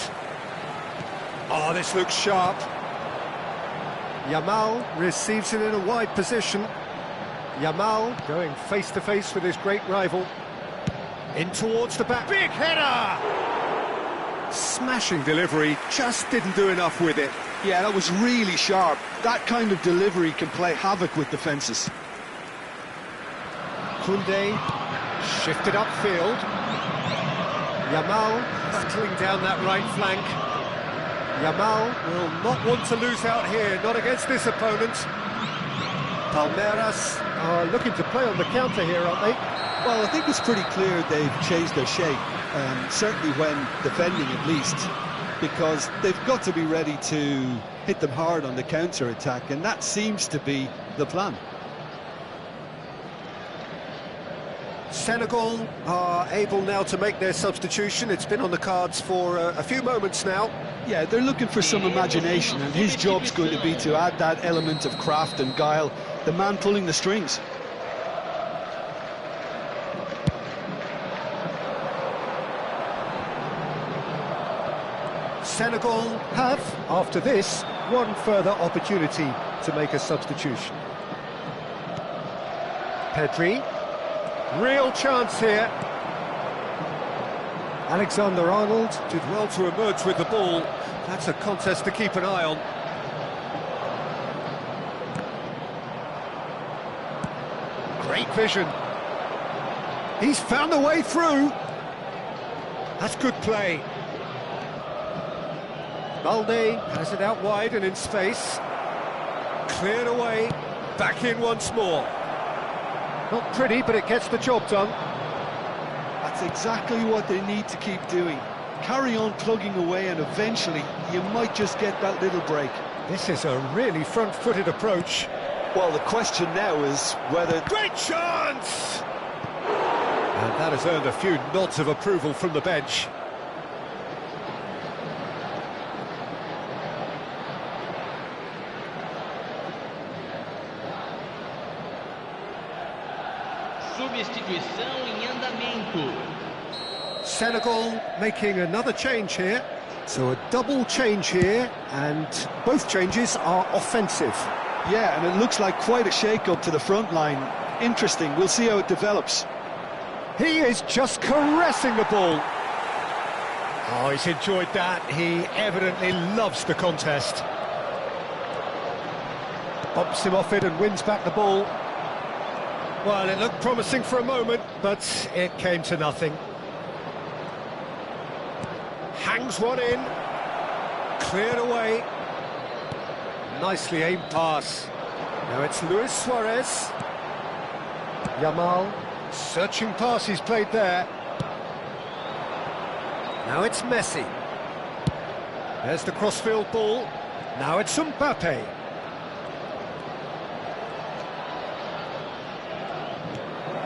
Oh, this looks sharp. Yamal receives it in a wide position. Yamal going face-to-face with his great rival. In towards the back. Big header! Smashing delivery, just didn't do enough with it. Yeah, that was really sharp. That kind of delivery can play havoc with defences. Koundé shifted upfield. Yamal battling down that right flank. Yamal will not want to lose out here, not against this opponent. Palmeiras are looking to play on the counter here, aren't they? Well, I think it's pretty clear they've changed their shape, certainly when defending at least, because they've got to be ready to hit them hard on the counter-attack, and that seems to be the plan. Senegal are able now to make their substitution. It's been on the cards for a few moments now. Yeah, they're looking for some imagination, and his job's going to be to add that element of craft and guile, the man pulling the strings. Senegal have, after this, one further opportunity to make a substitution. Pedri, real chance here. Alexander-Arnold did well to emerge with the ball. That's a contest to keep an eye on. Great vision. He's found a way through. That's good play. Valde has it out wide and in space. Cleared away, back in once more. Not pretty, but it gets the job done. I That's exactly what they need to keep doing. Carry on plugging away, and eventually you might just get that little break. This is a really front-footed approach. Well, the question now is whether... Great chance! And that has earned a few nods of approval from the bench. Substituição em andamento. Senegal making another change here. So a double change here, and both changes are offensive. Yeah, and it looks like quite a shake-up to the front line. Interesting, we'll see how it develops. He is just caressing the ball. Oh, he's enjoyed that. He evidently loves the contest. Bumps him off it and wins back the ball. Well, it looked promising for a moment, but it came to nothing. Hangs one in. Cleared away. Nicely aimed pass. Now it's Luis Suarez. Yamal. Searching pass he's played there. Now it's Messi. There's the crossfield ball. Now it's Mbappe.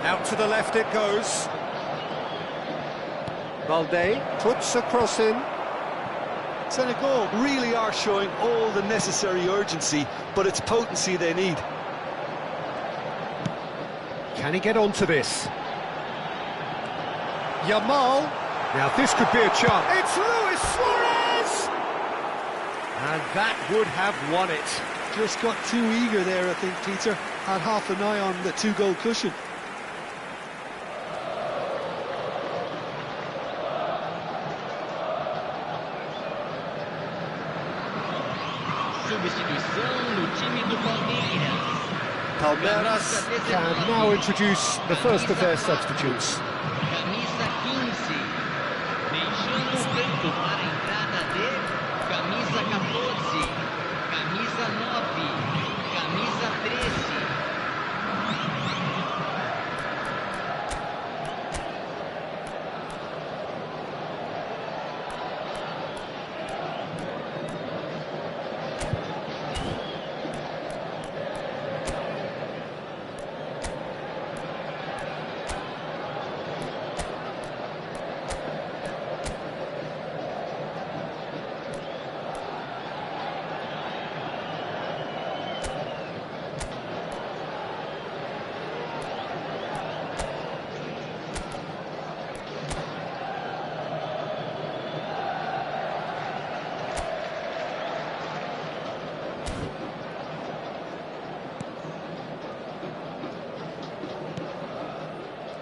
Out to the left it goes. Balde puts a cross in. Senegal really are showing all the necessary urgency, but it's potency they need. Can he get onto this? Yamal. Now this could be a chance. It's Luis Suarez! And that would have won it. Just got too eager there, I think, Peter. Had half an eye on the two-goal cushion. Substituição no time do Palmeiras. Palmeiras can now introduce the first of their substitutes. Camisa 15. Deixando o campo para a entrada de camisa 14, camisa 9, camisa 13.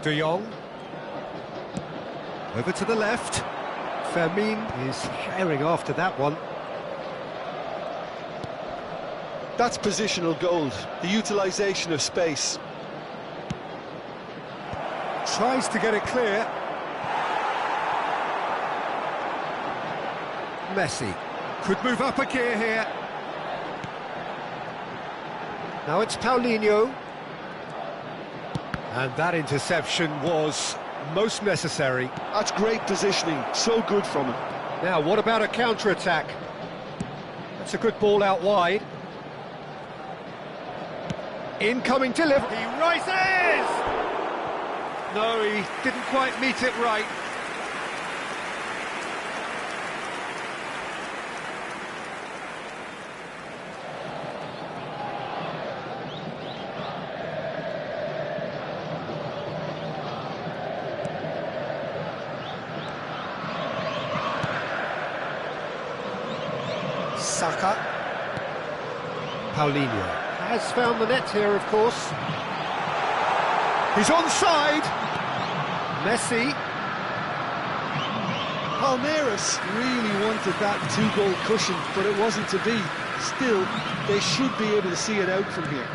De Jong. Over to the left. Fermin is herring after that one. That's positional gold, the utilisation of space. Tries to get it clear. Messi could move up a gear here. Now it's Paulinho. And that interception was most necessary. That's great positioning, so good from him. Now, what about a counter-attack? That's a good ball out wide. Incoming delivery. He rises! No, he didn't quite meet it right. Saka. Paulinho has found the net here, of course. He's onside. Messi. Palmeiras really wanted that two-goal cushion, but it wasn't to be. Still, they should be able to see it out from here.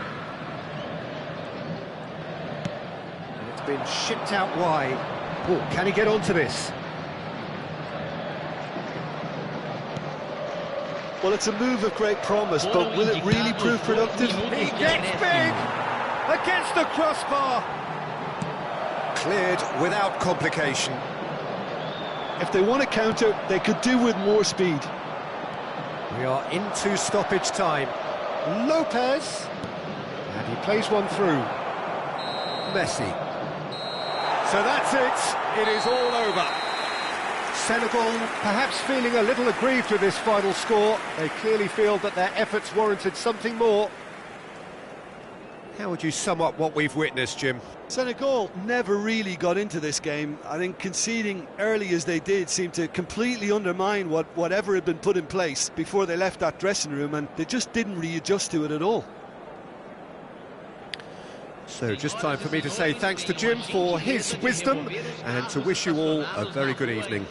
And it's been shipped out wide. Oh, can he get onto this? Well, it's a move of great promise, but will it really prove productive? He gets big! Against the crossbar! Cleared without complication. If they want to counter, they could do with more speed. We are into stoppage time. Lopez, and he plays one through. Messi. So that's it. It is all over. Senegal perhaps feeling a little aggrieved with this final score. They clearly feel that their efforts warranted something more. How would you sum up what we've witnessed, Jim? Senegal never really got into this game. I think conceding early as they did seemed to completely undermine whatever had been put in place before they left that dressing room, and they just didn't readjust to it at all. So just time for me to say thanks to Jim for his wisdom and to wish you all a very good evening.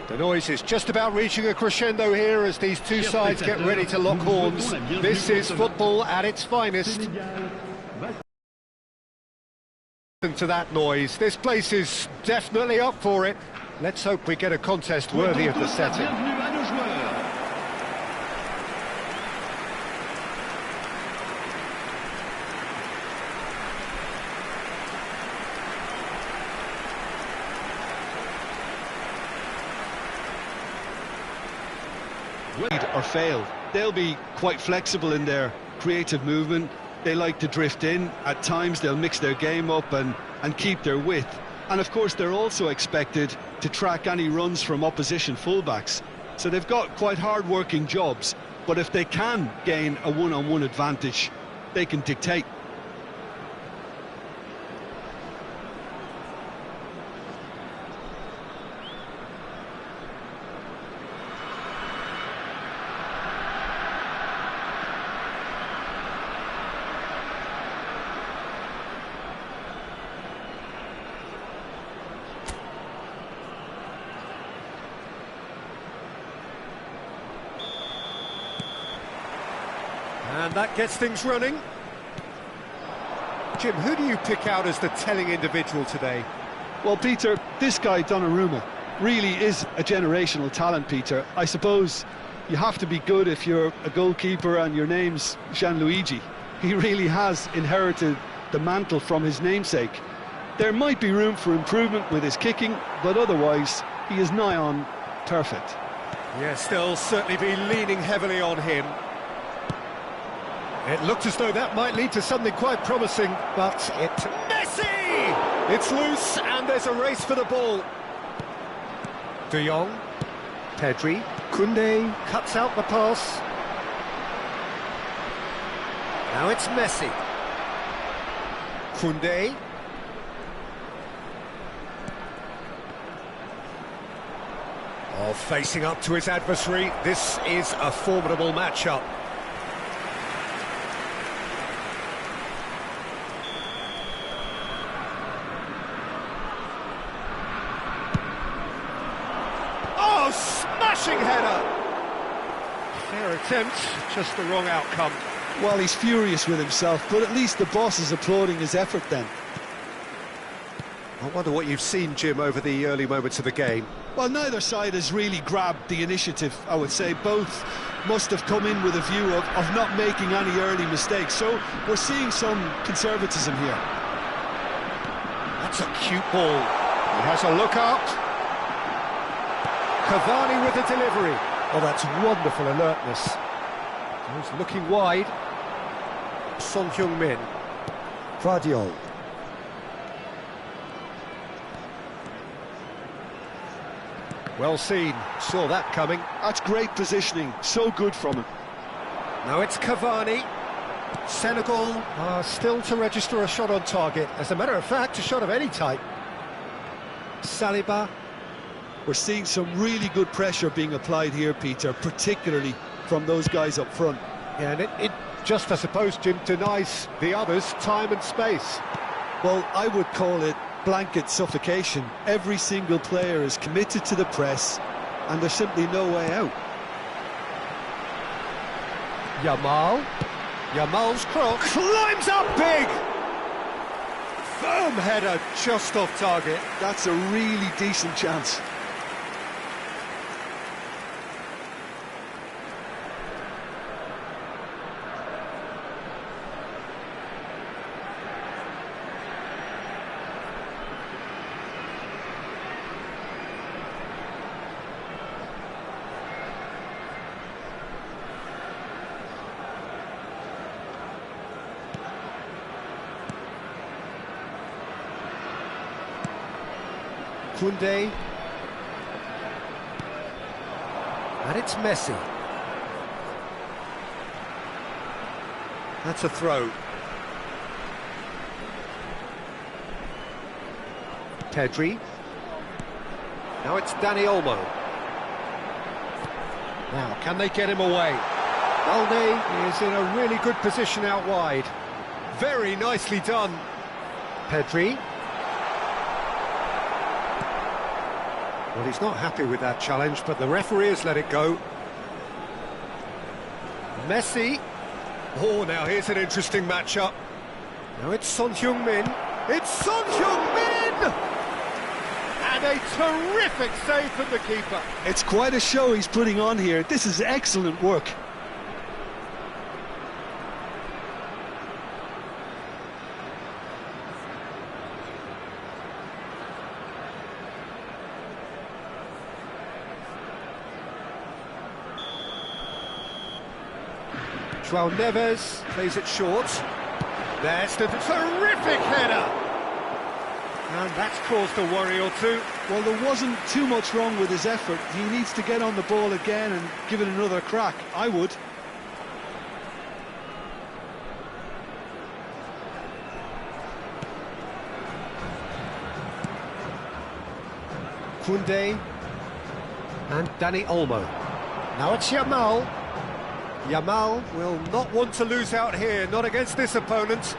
The noise is just about reaching a crescendo here as these two sides get ready to lock horns. This is football at its finest. Listen to that noise. This place is definitely up for it. Let's hope we get a contest worthy of the setting. Or failed. They'll be quite flexible in their creative movement. They like to drift in. At times they'll mix their game up and keep their width. And of course they're also expected to track any runs from opposition fullbacks. So they've got quite hard-working jobs, but if they can gain a one-on-one advantage, they can dictate. And that gets things running. Jim, who do you pick out as the telling individual today? Well, Peter, this guy Donnarumma really is a generational talent, Peter. I suppose you have to be good if you're a goalkeeper and your name's Gianluigi. He really has inherited the mantle from his namesake. There might be room for improvement with his kicking, but otherwise he is nigh on perfect. Yes, they'll certainly be leaning heavily on him. It looked as though that might lead to something quite promising, but Messi! It's loose, and there's a race for the ball. De Jong, Pedri, Koundé cuts out the pass. Now it's Messi. Koundé. Oh, facing up to his adversary, this is a formidable matchup. smashing header. Fair attempt, just the wrong outcome. Well, he's furious with himself, but at least the boss is applauding his effort then. I wonder what you've seen, Jim, over the early moments of the game. Well, neither side has really grabbed the initiative, I would say. Both must have come in with a view of not making any early mistakes. So we're seeing some conservatism here. That's a cute ball. He has a look up. Cavani with the delivery. Oh, that's wonderful alertness. He's looking wide. Son Heung-min. Guardiol. Well seen, saw that coming. That's great positioning, so good from him. Now it's Cavani. Senegal are still to register a shot on target. As a matter of fact, a shot of any type. Saliba. We're seeing some really good pressure being applied here, Peter, particularly from those guys up front. Yeah, and it just, I suppose, Jim, denies the others time and space. Well, I would call it blanket suffocation. Every single player is committed to the press, and there's simply no way out. Yamal's cross climbs up big. Firm header just off target. That's a really decent chance. Koundé. And it's Messi. That's a throw. Pedri. Now it's Dani Olmo. Now, can they get him away? Balde is in a really good position out wide. Very nicely done. Pedri. Well, he's not happy with that challenge, but the referee has let it go. Messi. Oh, now here's an interesting matchup. Now it's Son Heung-min. It's Son Heung-min! And a terrific save from the keeper. It's quite a show he's putting on here. This is excellent work. João Neves plays it short. There's the terrific header! And that's caused a worry or two. Well, there wasn't too much wrong with his effort. He needs to get on the ball again and give it another crack. I would. Koundé and Dani Olmo. Now it's Yamal. Yamal will not want to lose out here, not against this opponent.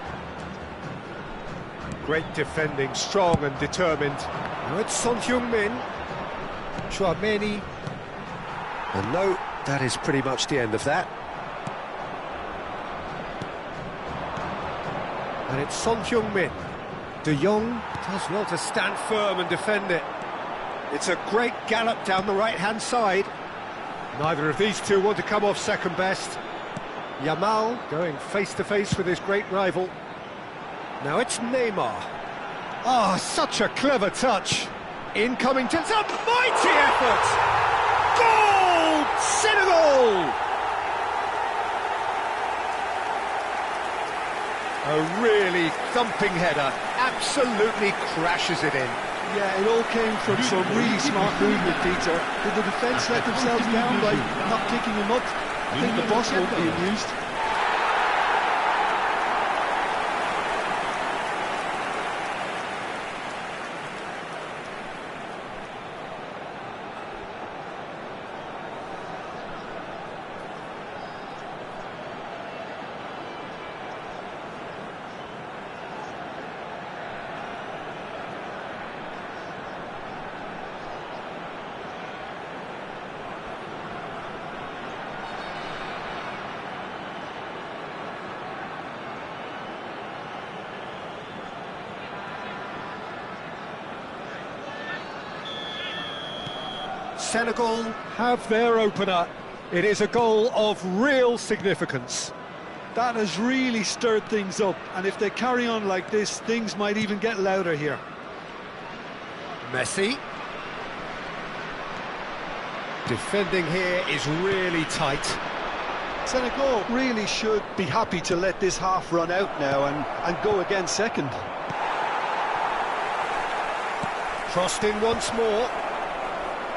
Great defending, strong and determined. Now it's Son Heung-min. Chouameni. And no, that is pretty much the end of that. And it's Son Heung-min. De Jong does well to stand firm and defend it. It's a great gallop down the right-hand side. Neither of these two want to come off second best. Yamal going face-to-face with his great rival. Now it's Neymar. Ah, such a clever touch. Incoming to... It's a mighty effort! Goal! Senegal! A really thumping header. Absolutely crashes it in. Yeah, it all came from some really smart movement, Peter. Did the defence let themselves down by not kicking him up? I think the boss won't be amused. Senegal have their opener. It is a goal of real significance. That has really stirred things up, and if they carry on like this, things might even get louder here. Messi. Defending here is really tight. Senegal really should be happy to let this half run out now and go again second. Crossed in once more.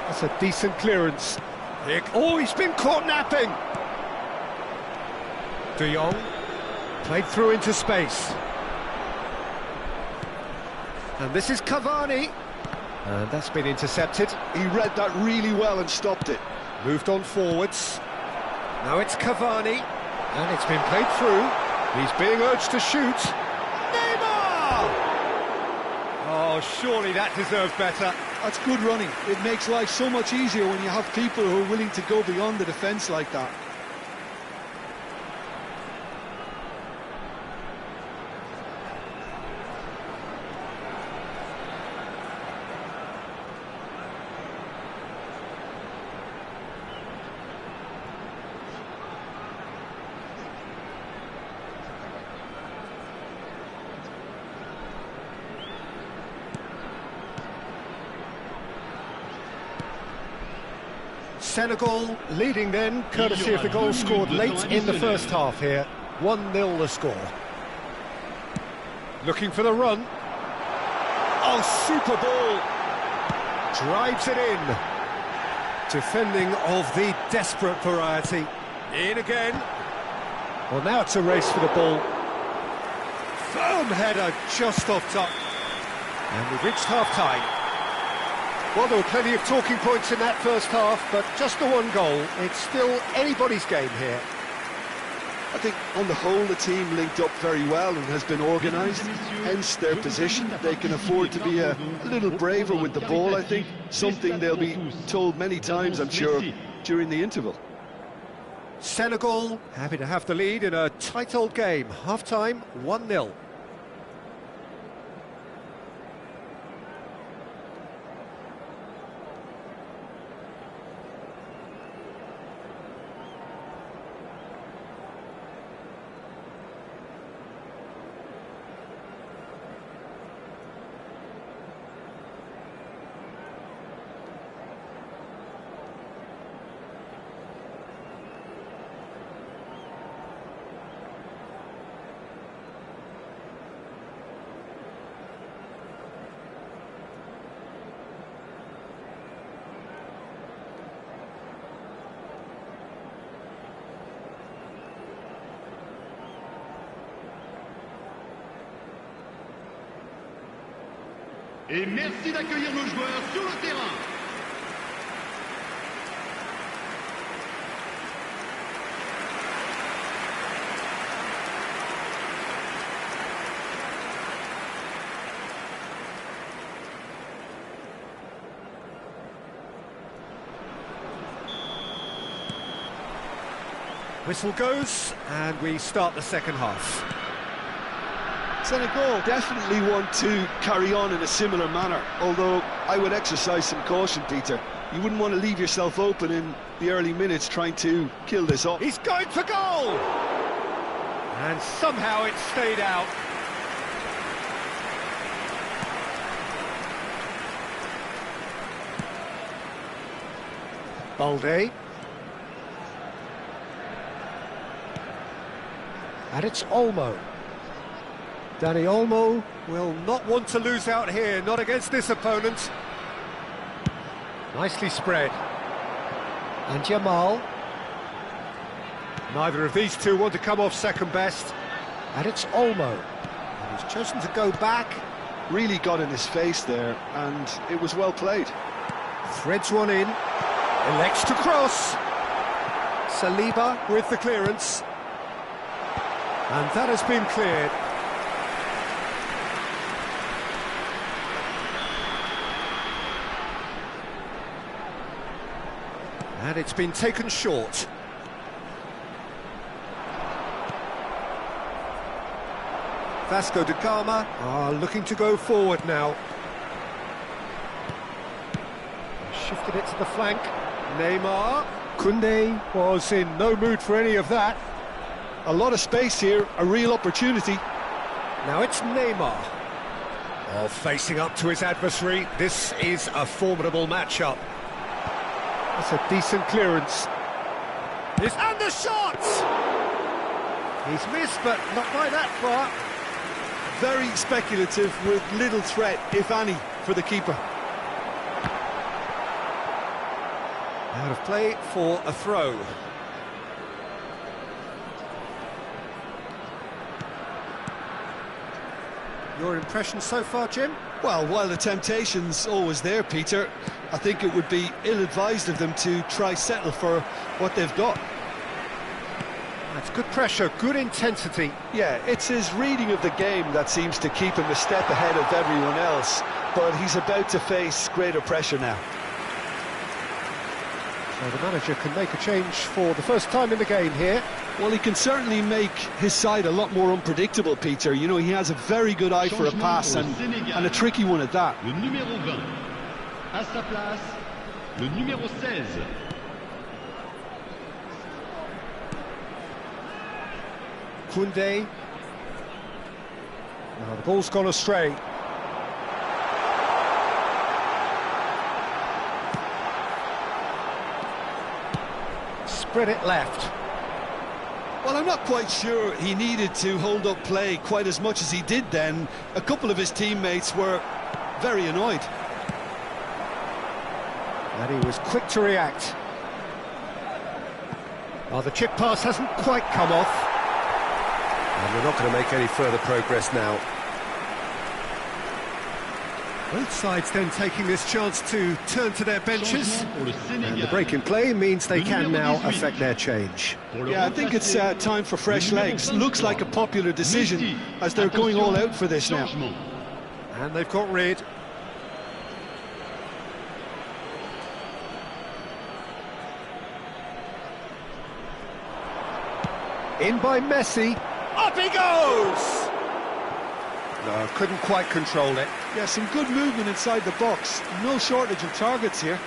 That's a decent clearance. Oh, he's been caught napping. De Jong played through into space. And this is Cavani. And that's been intercepted. He read that really well and stopped it. Moved on forwards. Now it's Cavani. And it's been played through. He's being urged to shoot. Neymar! Oh, surely that deserved better. That's good running. It makes life so much easier when you have people who are willing to go beyond the defence like that. Senegal leading then, courtesy of the goal scored late in the first half here. 1-0 the score. Looking for the run. Oh, super ball. Drives it in. Defending of the desperate variety. In again. Well, now it's a race for the ball. Firm header just off top. And we've reached half-time. Well, there were plenty of talking points in that first half, but just the one goal. It's still anybody's game here. I think on the whole the team linked up very well and has been organised, hence their position. They can afford to be a little braver with the ball, I think. Something they'll be told many times, I'm sure, during the interval. Senegal happy to have the lead in a tight old game. Half-time, 1-0. Et merci d'accueillir nos joueurs sur le terrain. Whistle goes, and we start the second half. Senegal definitely want to carry on in a similar manner, although I would exercise some caution, Peter. You wouldn't want to leave yourself open in the early minutes trying to kill this off. He's going for goal! And somehow it stayed out. Balde. And it's Olmo. Danny Olmo will not want to lose out here, not against this opponent. Nicely spread. And Jamal. Neither of these two want to come off second best. And it's Olmo. And he's chosen to go back. Really got in his face there, and it was well played. Threads one in. Elects to cross. Saliba with the clearance. And that has been cleared. And it's been taken short. Vasco da Gama are looking to go forward now. Shifted it to the flank. Neymar. Koundé was in no mood for any of that. A lot of space here, a real opportunity. Now it's Neymar. Oh, facing up to his adversary. This is a formidable matchup. That's a decent clearance. And the shot! He's missed, but not by that far. Very speculative with little threat, if any, for the keeper. Out of play for a throw. Your impression so far, Jim? Well, while the temptation's always there, Peter, I think it would be ill-advised of them to try settle for what they've got. That's good pressure, good intensity. Yeah, it's his reading of the game that seems to keep him a step ahead of everyone else, but he's about to face greater pressure now. So the manager can make a change for the first time in the game here. Well, he can certainly make his side a lot more unpredictable, Peter. You know, he has a very good eye for a pass and a tricky one at that. Le numéro 20. À sa place, le numéro 16. Koundé. Now the ball's gone astray. Spread it left. Well, I'm not quite sure he needed to hold up play quite as much as he did then. A couple of his teammates were very annoyed. And he was quick to react. Oh, the chip pass hasn't quite come off. And we're not going to make any further progress now. Both sides then taking this chance to turn to their benches. And the break in play means they can now affect their change. Yeah, I think it's time for fresh legs. Looks like a popular decision as they're going all out for this now. And they've got rid. In by Messi. Up he goes! No, couldn't quite control it. Yeah, some good movement inside the box. No shortage of targets here.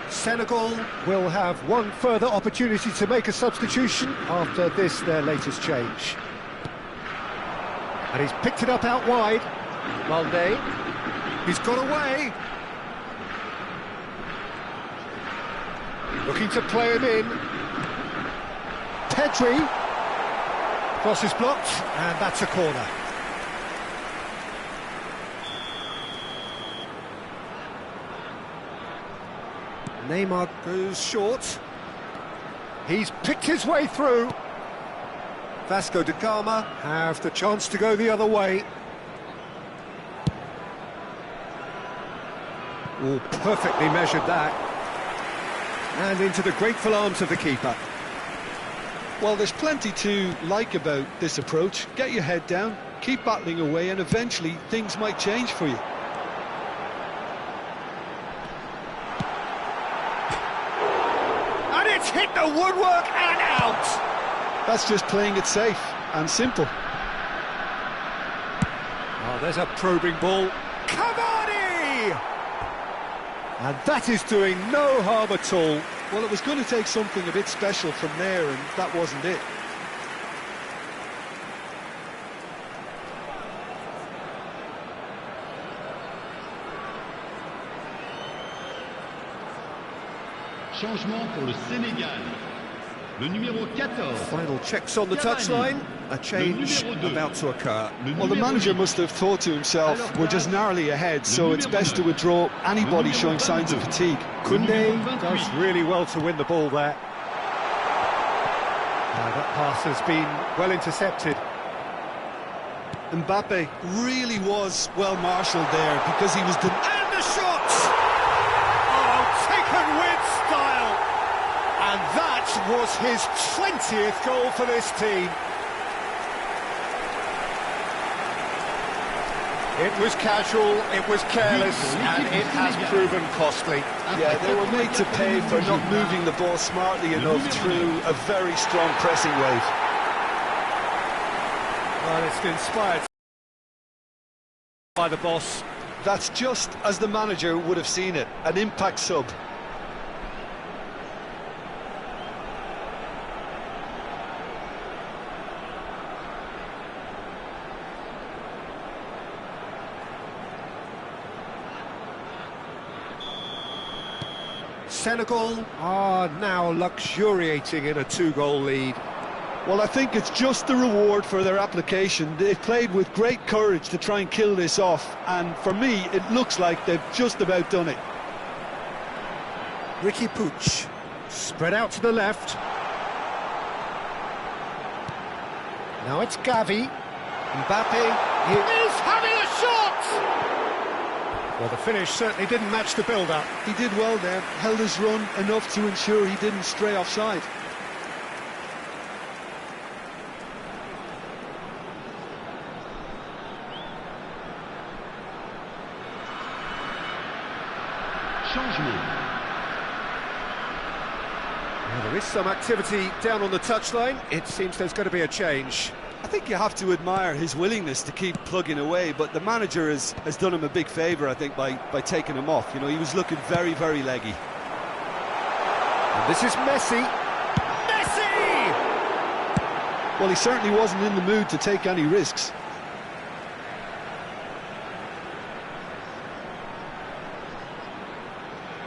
Senegal will have one further opportunity to make a substitution after this, their latest change. And he's picked it up out wide. Balde. He's got away. Looking to play him in. Pedri. Cross is blocked, and that's a corner. Neymar goes short. He's picked his way through. Vasco da Gama have the chance to go the other way. Oh, perfectly measured that. And into the grateful arms of the keeper. Well, there's plenty to like about this approach. Get your head down, keep battling away, and eventually things might change for you. And it's hit the woodwork and out! That's just playing it safe and simple. Oh, there's a probing ball. Cavani! And that is doing no harm at all. Well, it was going to take something a bit special from there, and that wasn't it. Changement pour le Sénégal. Le numéro 14. Final checks on the touchline. A change about to occur. Well, the manager must have thought to himself, we're just narrowly ahead, so it's best to withdraw anybody showing signs of fatigue. Koundé does really well to win the ball there. That pass has been well intercepted. Mbappe really was well marshalled there because he was... And the shot! Oh, taken with style! And that was his 20th goal for this team. It was casual, it was careless, and it has proven costly. Yeah, they were made to pay for not moving the ball smartly enough through a very strong pressing wave. Well, it's inspired by the boss. That's just as the manager would have seen it, an impact sub. Senegal are now luxuriating in a 2-goal lead. Well, I think it's just the reward for their application. They've played with great courage to try and kill this off, and for me, it looks like they've just about done it. Ricky Puig, spread out to the left. Now it's Gavi. Mbappe, he is having a shot! Well, the finish certainly didn't match the build-up. He did well there, held his run enough to ensure he didn't stray offside. Well, there is some activity down on the touchline. It seems there's going to be a change. I think you have to admire his willingness to keep plugging away, but the manager has done him a big favour, I think, by taking him off. You know, he was looking very, very leggy. And this is Messi. Messi! Well, he certainly wasn't in the mood to take any risks.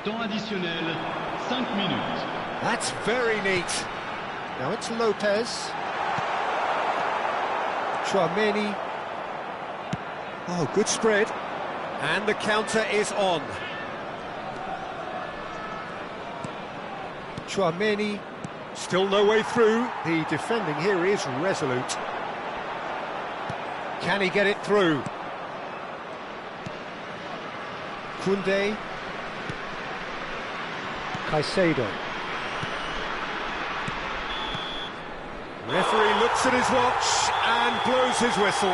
Temps additionnel, 5 minutes. That's very neat. Now it's Lopez. Chouameni. Oh, good spread. And the counter is on. Chouameni. Still no way through. The defending here is resolute. Can he get it through? Koundé. Caicedo. Referee looks at his watch and blows his whistle.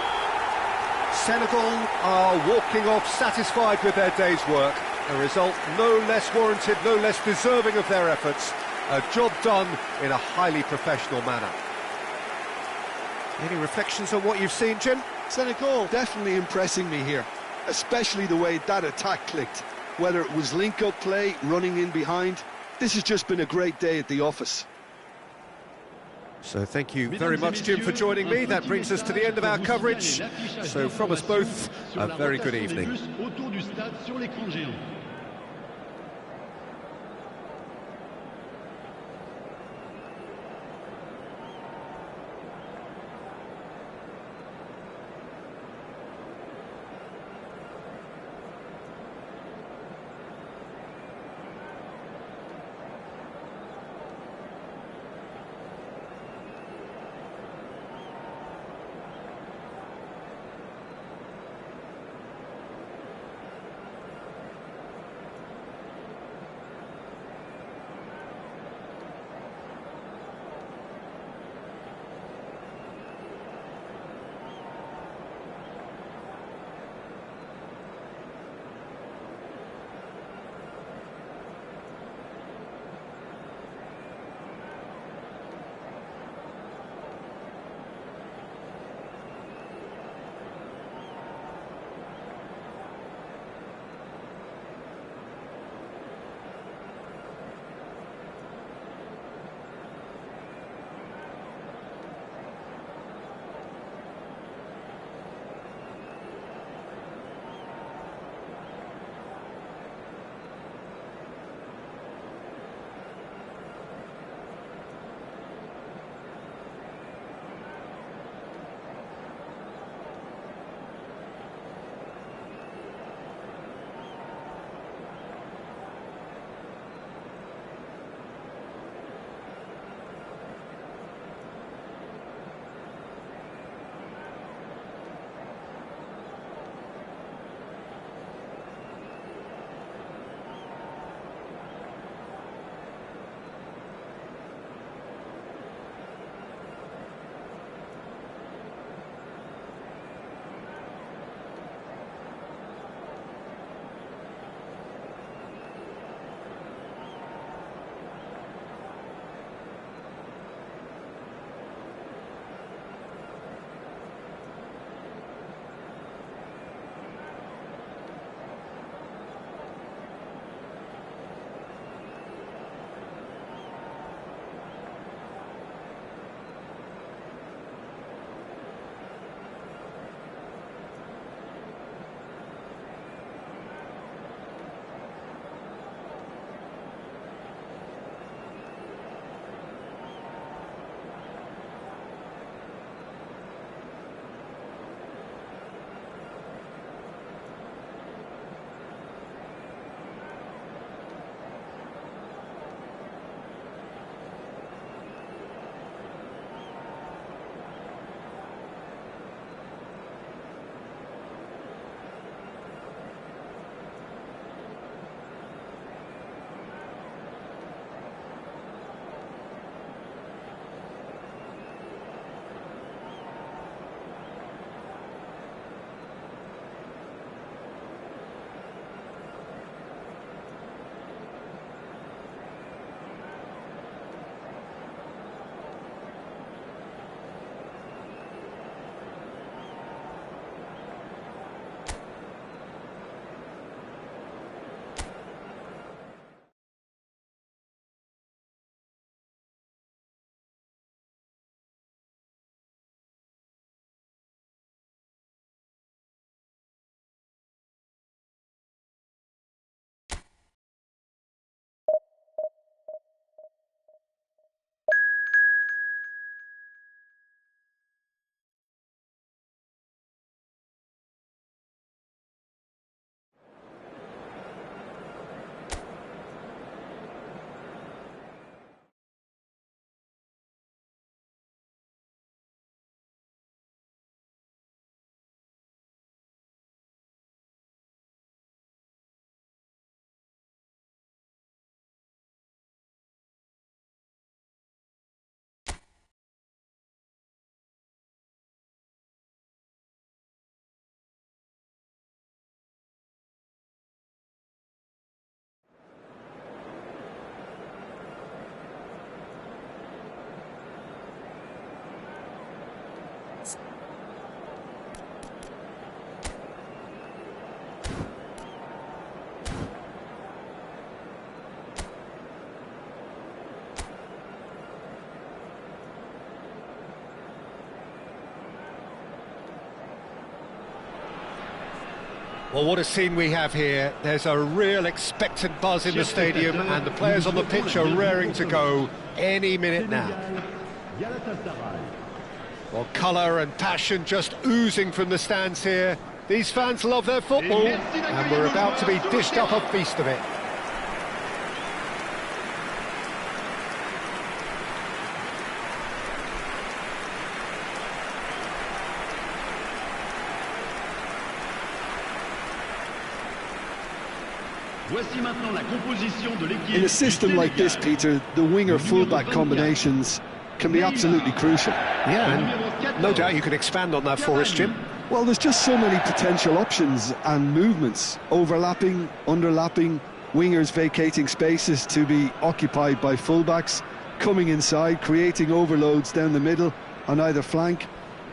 Senegal are walking off satisfied with their day's work. A result no less warranted, no less deserving of their efforts. A job done in a highly professional manner. Any reflections on what you've seen, Jim? Senegal definitely impressing me here, especially the way that attack clicked. Whether it was link-up play, running in behind, this has just been a great day at the office. So thank you very much, Jim, for joining me. That brings us to the end of our coverage. So from us both, a very good evening. Well, what a scene we have here. There's a real expectant buzz in the stadium, and the players on the pitch are raring to go any minute now. Well, colour and passion just oozing from the stands here. These fans love their football, and we're about to be dished up a feast of it. In a system like this, Peter, the winger-fullback combinations can be absolutely crucial. Yeah, and no doubt you can expand on that for us, Jim. Well, there's just so many potential options and movements, overlapping, underlapping, wingers vacating spaces to be occupied by fullbacks, coming inside, creating overloads down the middle on either flank.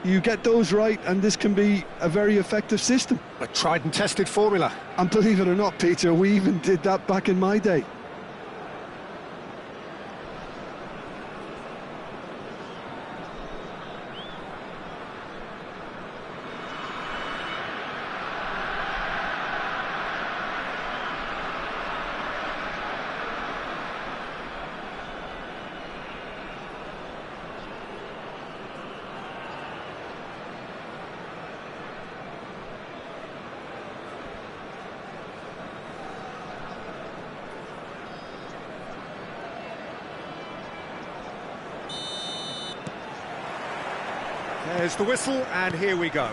You get those right, and this can be a very effective system. A tried and tested formula. And believe it or not, Peter, we even did that back in my day. There's the whistle, and here we go.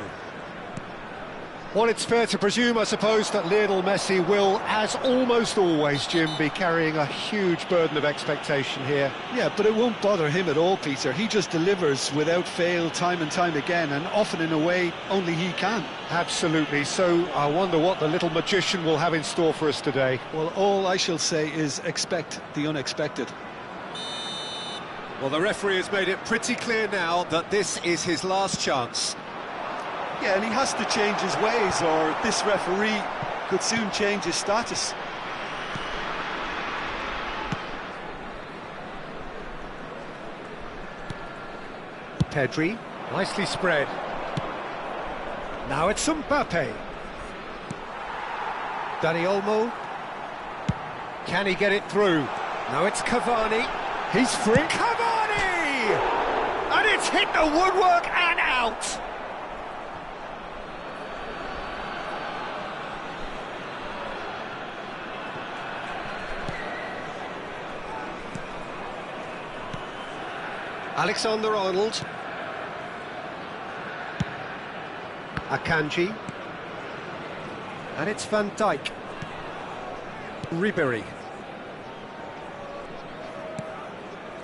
Well, it's fair to presume, I suppose, that Lionel Messi will, as almost always, Jim, be carrying a huge burden of expectation here. Yeah, but it won't bother him at all, Peter. He just delivers without fail time and time again, and often in a way only he can. Absolutely. So I wonder what the little magician will have in store for us today. Well, all I shall say is expect the unexpected. Well, the referee has made it pretty clear now that this is his last chance. Yeah, and he has to change his ways, or this referee could soon change his status. Pedri, nicely spread. Now it's Mbappe. Dani Olmo. Can he get it through? Now it's Cavani. He's free. Cavani! And it's hit the woodwork and out! Alexander-Arnold. Akanji. And it's Van Dijk. Ribéry.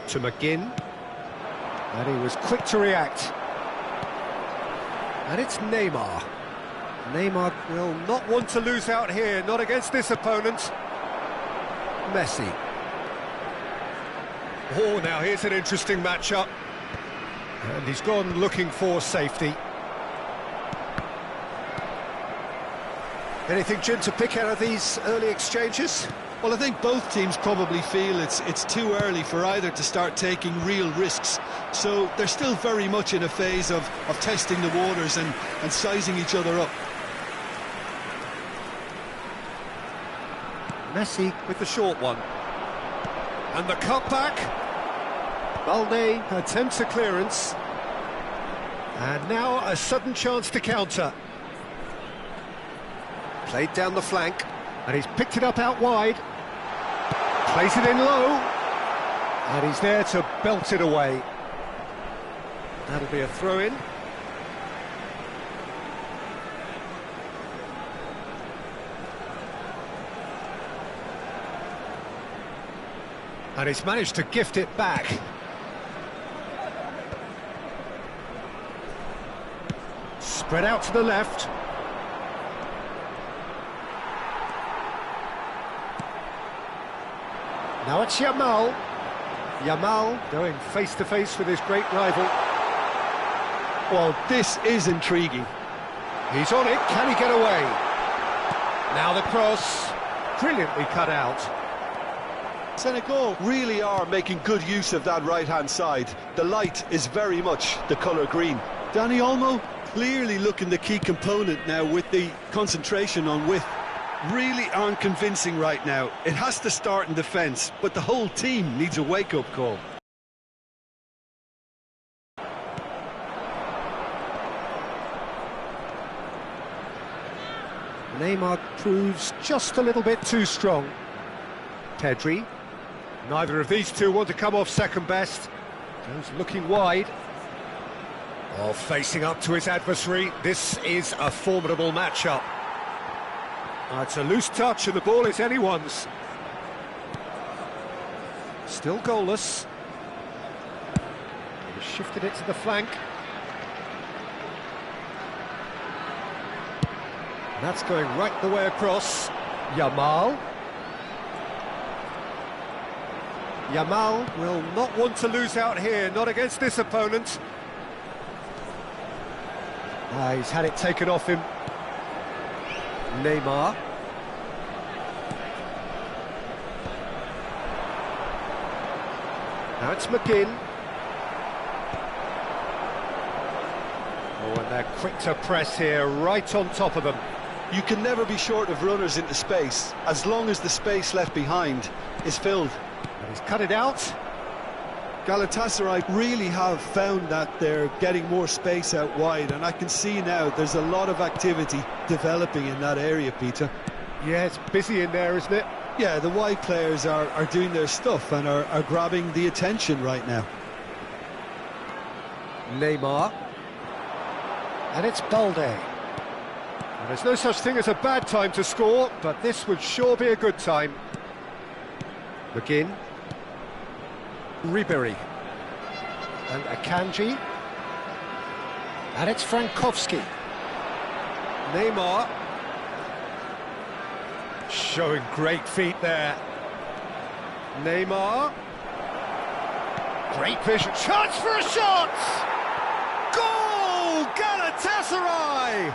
To McGinn. And he was quick to react. And it's Neymar. Neymar will not want to lose out here, not against this opponent. Messi. Oh, now here's an interesting matchup. And he's gone looking for safety. Anything, Jim, to pick out of these early exchanges? Well, I think both teams probably feel it's too early for either to start taking real risks. So they're still very much in a phase of testing the waters and sizing each other up. Messi with the short one. And the cutback. Balde attempts a clearance. And now a sudden chance to counter. Played down the flank. And he's picked it up out wide. Plays it in low. And he's there to belt it away. That'll be a throw-in. And he's managed to gift it back. Spread out to the left. Now it's Yamal. Yamal going face-to-face with his great rival. Well, this is intriguing. He's on it, can he get away? Now the cross, brilliantly cut out. Senegal really are making good use of that right-hand side. The light is very much the colour green. Dani Olmo clearly looking the key component now with the concentration on width. Really aren't convincing right now. It has to start in defence, but the whole team needs a wake-up call. Neymar proves just a little bit too strong. Pedri. Neither of these two want to come off second best. Goes looking wide. Oh, facing up to his adversary. This is a formidable matchup. It's a loose touch and the ball is anyone's. Still goalless. He shifted it to the flank. That's going right the way across. Yamal. Yamal will not want to lose out here, not against this opponent. He's had it taken off him. Neymar. Now it's McGinn. Oh, and they're quick to press here, right on top of them. You can never be short of runners into space, as long as the space left behind is filled. And he's cut it out. Galatasaray really have found that they're getting more space out wide, and I can see now there's a lot of activity developing in that area, Peter. Yeah, it's busy in there, isn't it? Yeah, the wide players are doing their stuff and are grabbing the attention right now. Neymar. And it's Balde. Well, there's no such thing as a bad time to score, but this would sure be a good time. McGinn. Ribery. And Akanji. And it's Frankowski. Neymar. Showing great feet there. Neymar. Great vision. Chance for a shot! Goal! Galatasaray!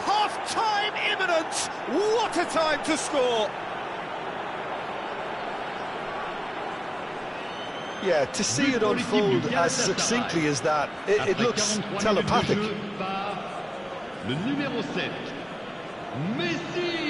Half-time imminent! What a time to score! Yeah, to see it unfold as succinctly as that, it looks telepathic. Le numéro 7, Messi!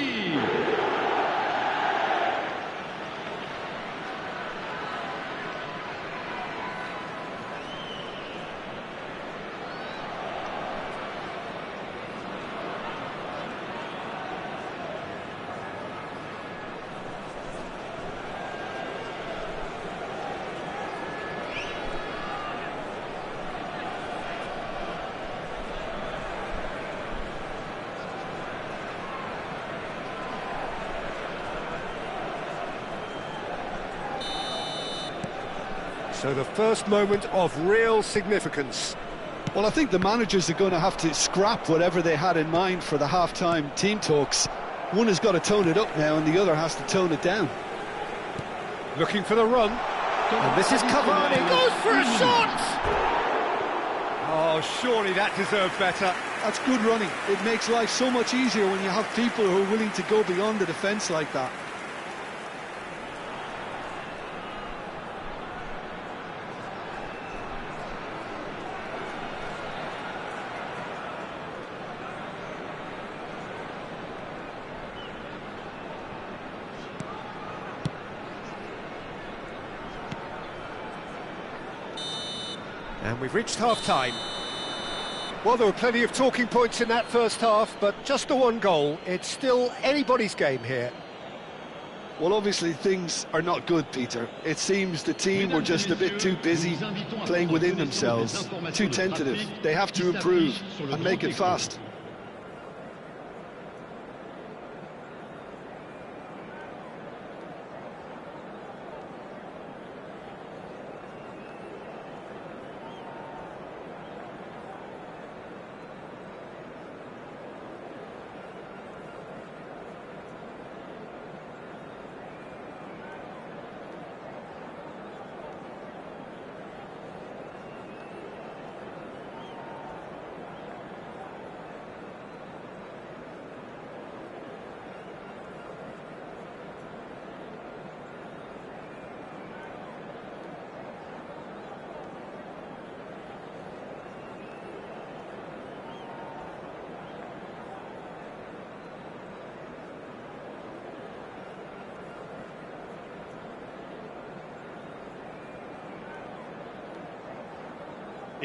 So the first moment of real significance. Well, I think the managers are going to have to scrap whatever they had in mind for the half-time team talks. One has got to tone it up now and the other has to tone it down. Looking for the run. And this is Cavani. Goes for a shot! Oh, surely that deserved better. That's good running. It makes life so much easier when you have people who are willing to go beyond the defence like that. And we've reached half-time. Well, there were plenty of talking points in that first half, but just the one goal. It's still anybody's game here. Well, obviously things are not good, Peter. It seems the team were just a bit too busy playing within themselves, too tentative. They have to improve and make it fast.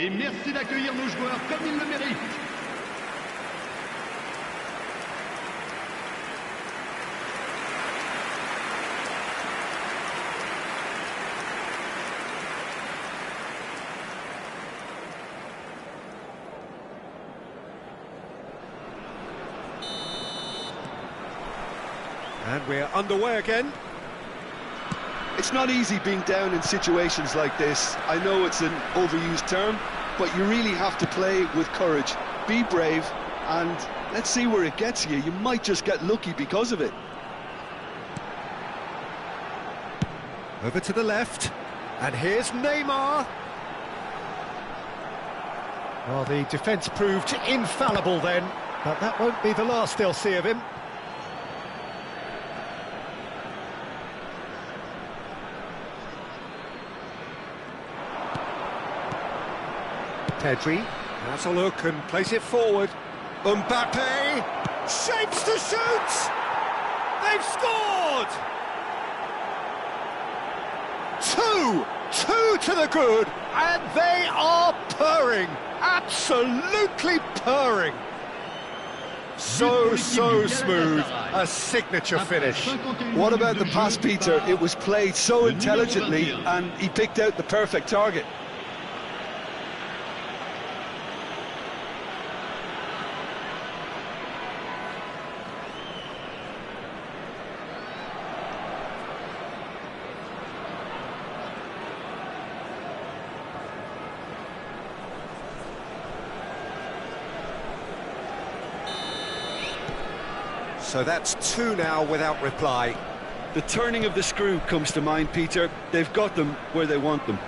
Et merci d'accueillir nos joueurs comme ils le méritent. And we're underway again. It's not easy being down in situations like this. I know it's an overused term, but you really have to play with courage. Be brave, and let's see where it gets you. You might just get lucky because of it. Over to the left, and here's Neymar. Well, the defence proved infallible then, but that won't be the last they'll see of him. Pedri has a look and plays it forward. Mbappe shapes to shoot! They've scored! Two to the good, and they are purring, absolutely purring. So smooth, a signature finish. What about the pass, Peter? It was played so intelligently, and he picked out the perfect target. So that's two now without reply. The turning of the screw comes to mind, Peter. They've got them where they want them.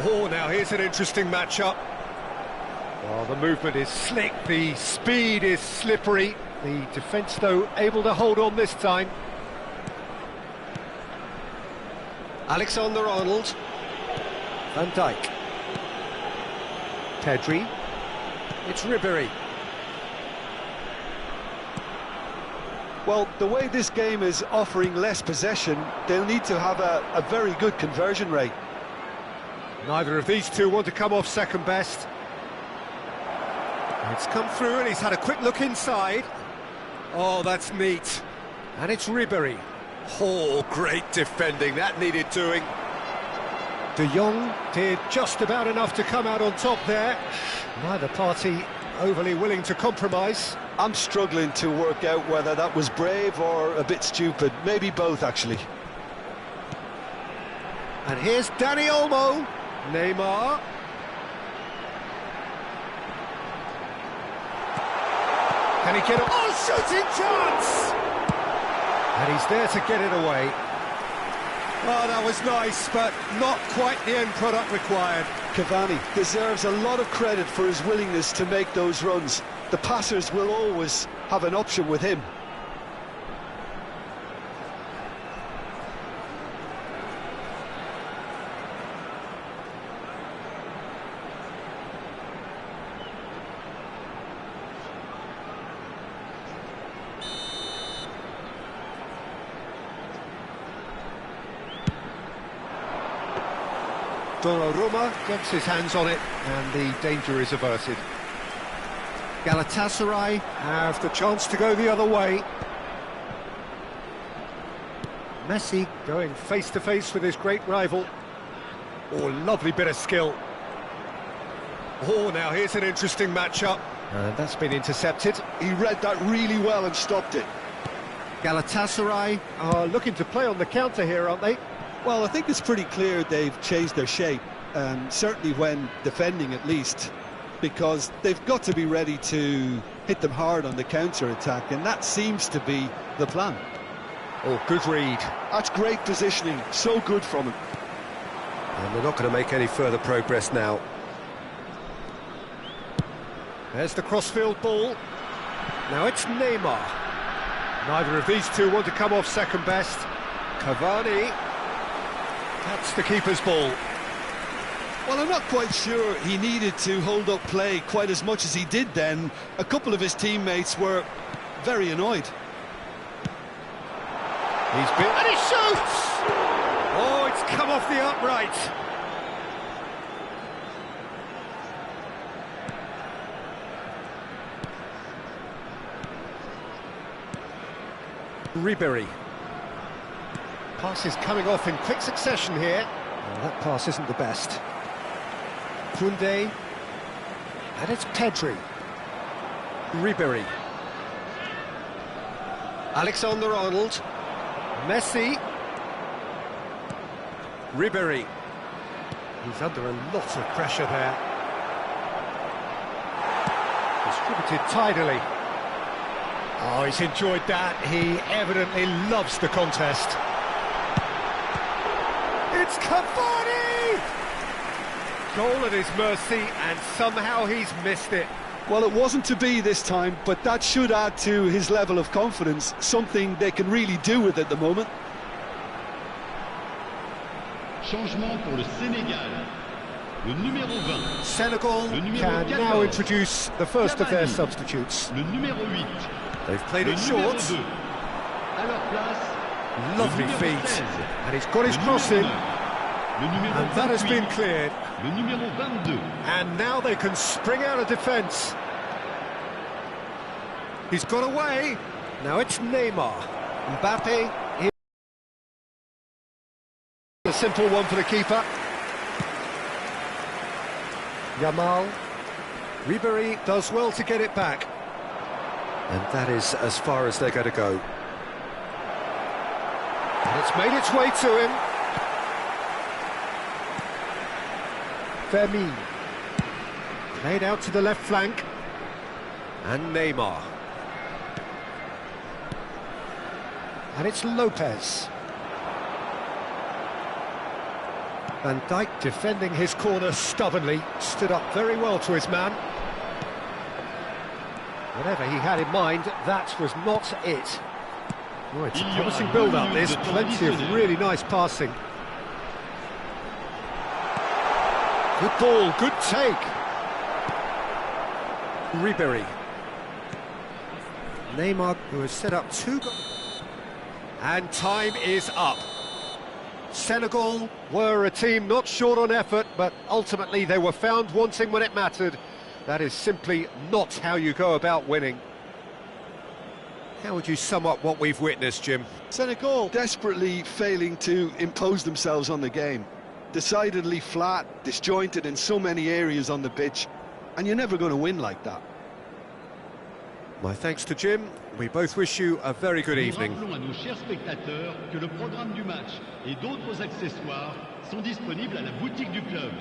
Oh, now here's an interesting matchup. Well, the movement is slick, the speed is slippery. The defence, though, able to hold on this time. Alexander-Arnold. Van Dijk. Pedri. It's Ribéry. Well, the way this game is offering less possession, they'll need to have a very good conversion rate. Neither of these two want to come off second best. It's come through and he's had a quick look inside. Oh, that's neat. And it's Ribéry. Oh, great defending, that needed doing. De Jong did just about enough to come out on top there. Neither party overly willing to compromise. I'm struggling to work out whether that was brave or a bit stupid. Maybe both, actually. And here's Dani Olmo. Neymar. Can he get it? Oh, shooting chance! And he's there to get it away. Oh, that was nice, but not quite the end product required. Cavani deserves a lot of credit for his willingness to make those runs. The passers will always have an option with him. Donnarumma gets his hands on it, and the danger is averted. Galatasaray have the chance to go the other way. Messi going face-to-face with his great rival. Oh, lovely bit of skill. Oh, now here's an interesting matchup. And that's been intercepted. He read that really well and stopped it. Galatasaray are looking to play on the counter here, aren't they? Well, I think it's pretty clear they've changed their shape, certainly when defending at least, because they've got to be ready to hit them hard on the counter-attack, and that seems to be the plan. Oh, good read. That's great positioning, so good from him. And they're not going to make any further progress now. There's the crossfield ball. Now it's Neymar. Neither of these two want to come off second best. Cavani. That's the keeper's ball. Well, I'm not quite sure he needed to hold up play quite as much as he did then. A couple of his teammates were very annoyed. He's been... and he shoots! Oh, it's come off the upright. Ribery. Passes coming off in quick succession here. Well, that pass isn't the best. Koundé. And it's Pedri. Ribery. Alexander-Arnold. Messi. Ribery. He's under a lot of pressure there. Distributed tidily. Oh, he's enjoyed that. He evidently loves the contest. It's Cavani! Goal at his mercy, and somehow he's missed it. Well, it wasn't to be this time, but that should add to his level of confidence, something they can really do with at the moment. Changement pour le Sénégal. Le numéro 20. Senegal can now introduce the first of their substitutes. Le numéro 8. They've played Le it numéro short. 2. À leur place, Lovely le numéro feet. 16. And he's got his Le cross numéro in. 9. Le numéro And that has 28. been cleared. Le numéro 22. And now they can spring out of defence. He's got away. Now it's Neymar. Mbappe. A simple one for the keeper. Yamal. Ribery does well to get it back. And that is as far as they're going to go. And it's made its way to him. Fermin. Played out to the left flank. And Neymar. And it's Lopez. Van Dijk defending his corner stubbornly, stood up very well to his man. Whatever he had in mind, that was not it. Oh, it's a promising build-up, there's plenty of really nice passing. Good ball, good take. Ribery. Neymar, who has set up two goals. And time is up. Senegal were a team not short on effort, but ultimately they were found wanting when it mattered. That is simply not how you go about winning. How would you sum up what we've witnessed, Jim? Senegal desperately failing to impose themselves on the game. Decidedly flat, disjointed in so many areas on the pitch, and you're never going to win like that. My thanks to Jim. We both wish you a very good Nous evening. rappelons à nos chers spectateurs que le programme du match et d'autres accessoires sont disponibles à la boutique du club.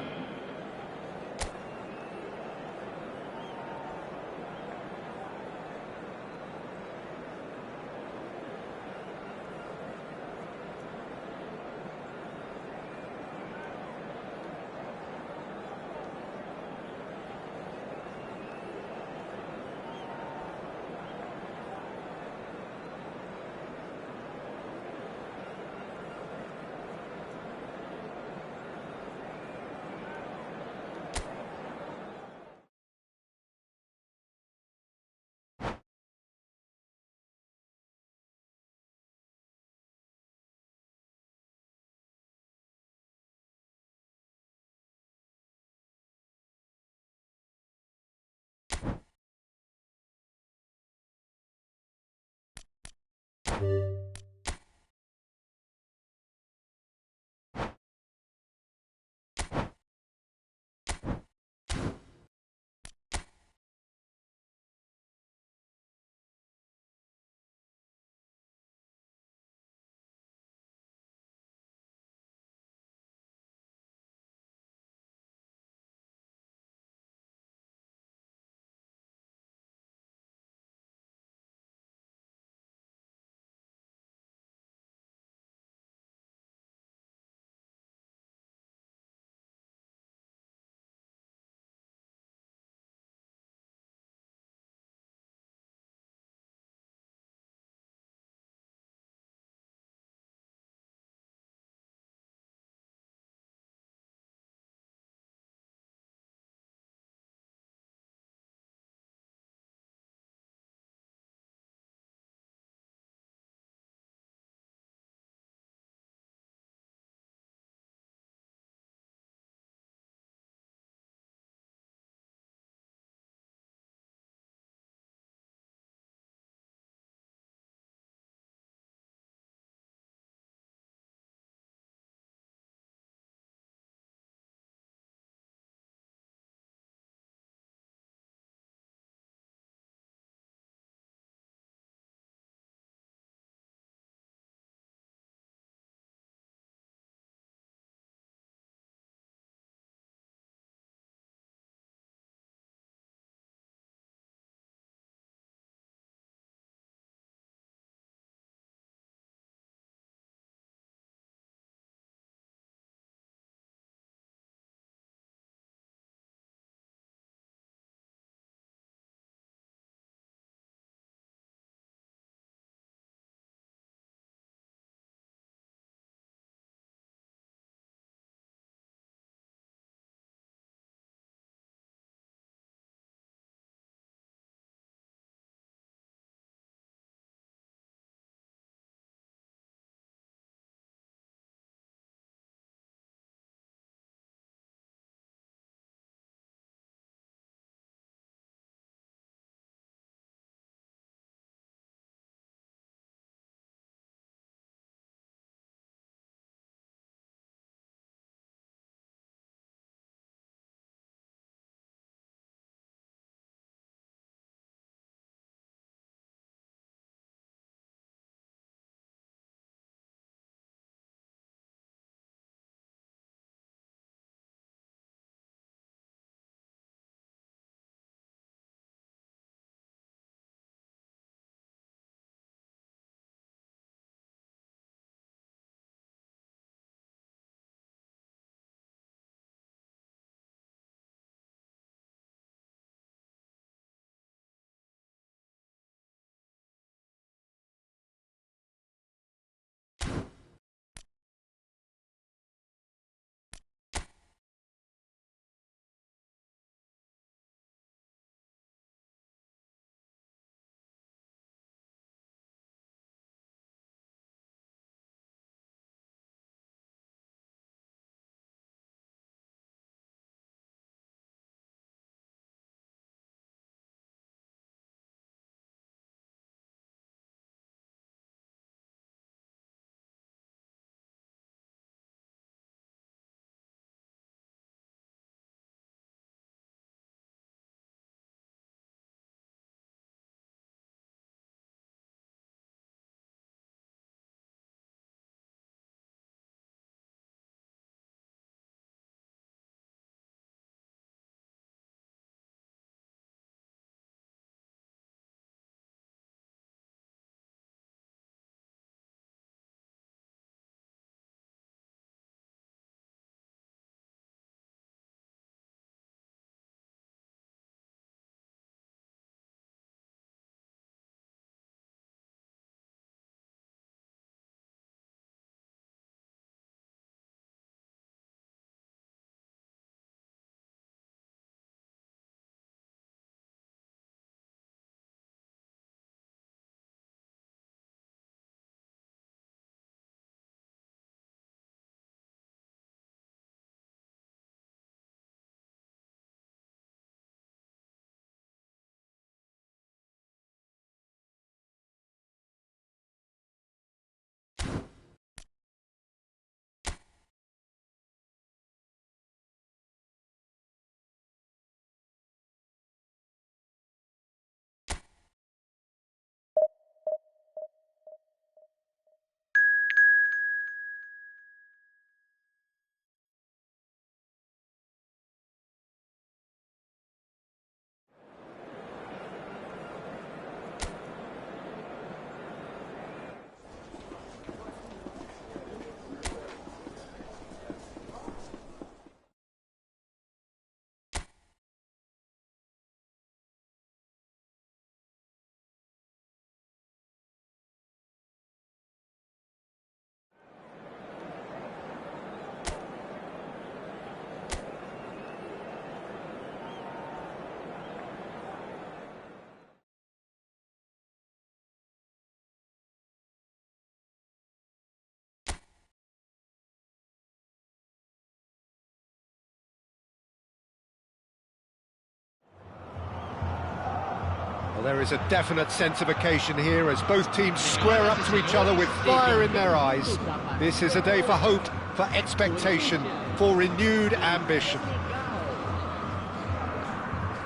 Well, there is a definite sense of occasion here as both teams square up to each other with fire in their eyes. This is a day for hope, for expectation, for renewed ambition.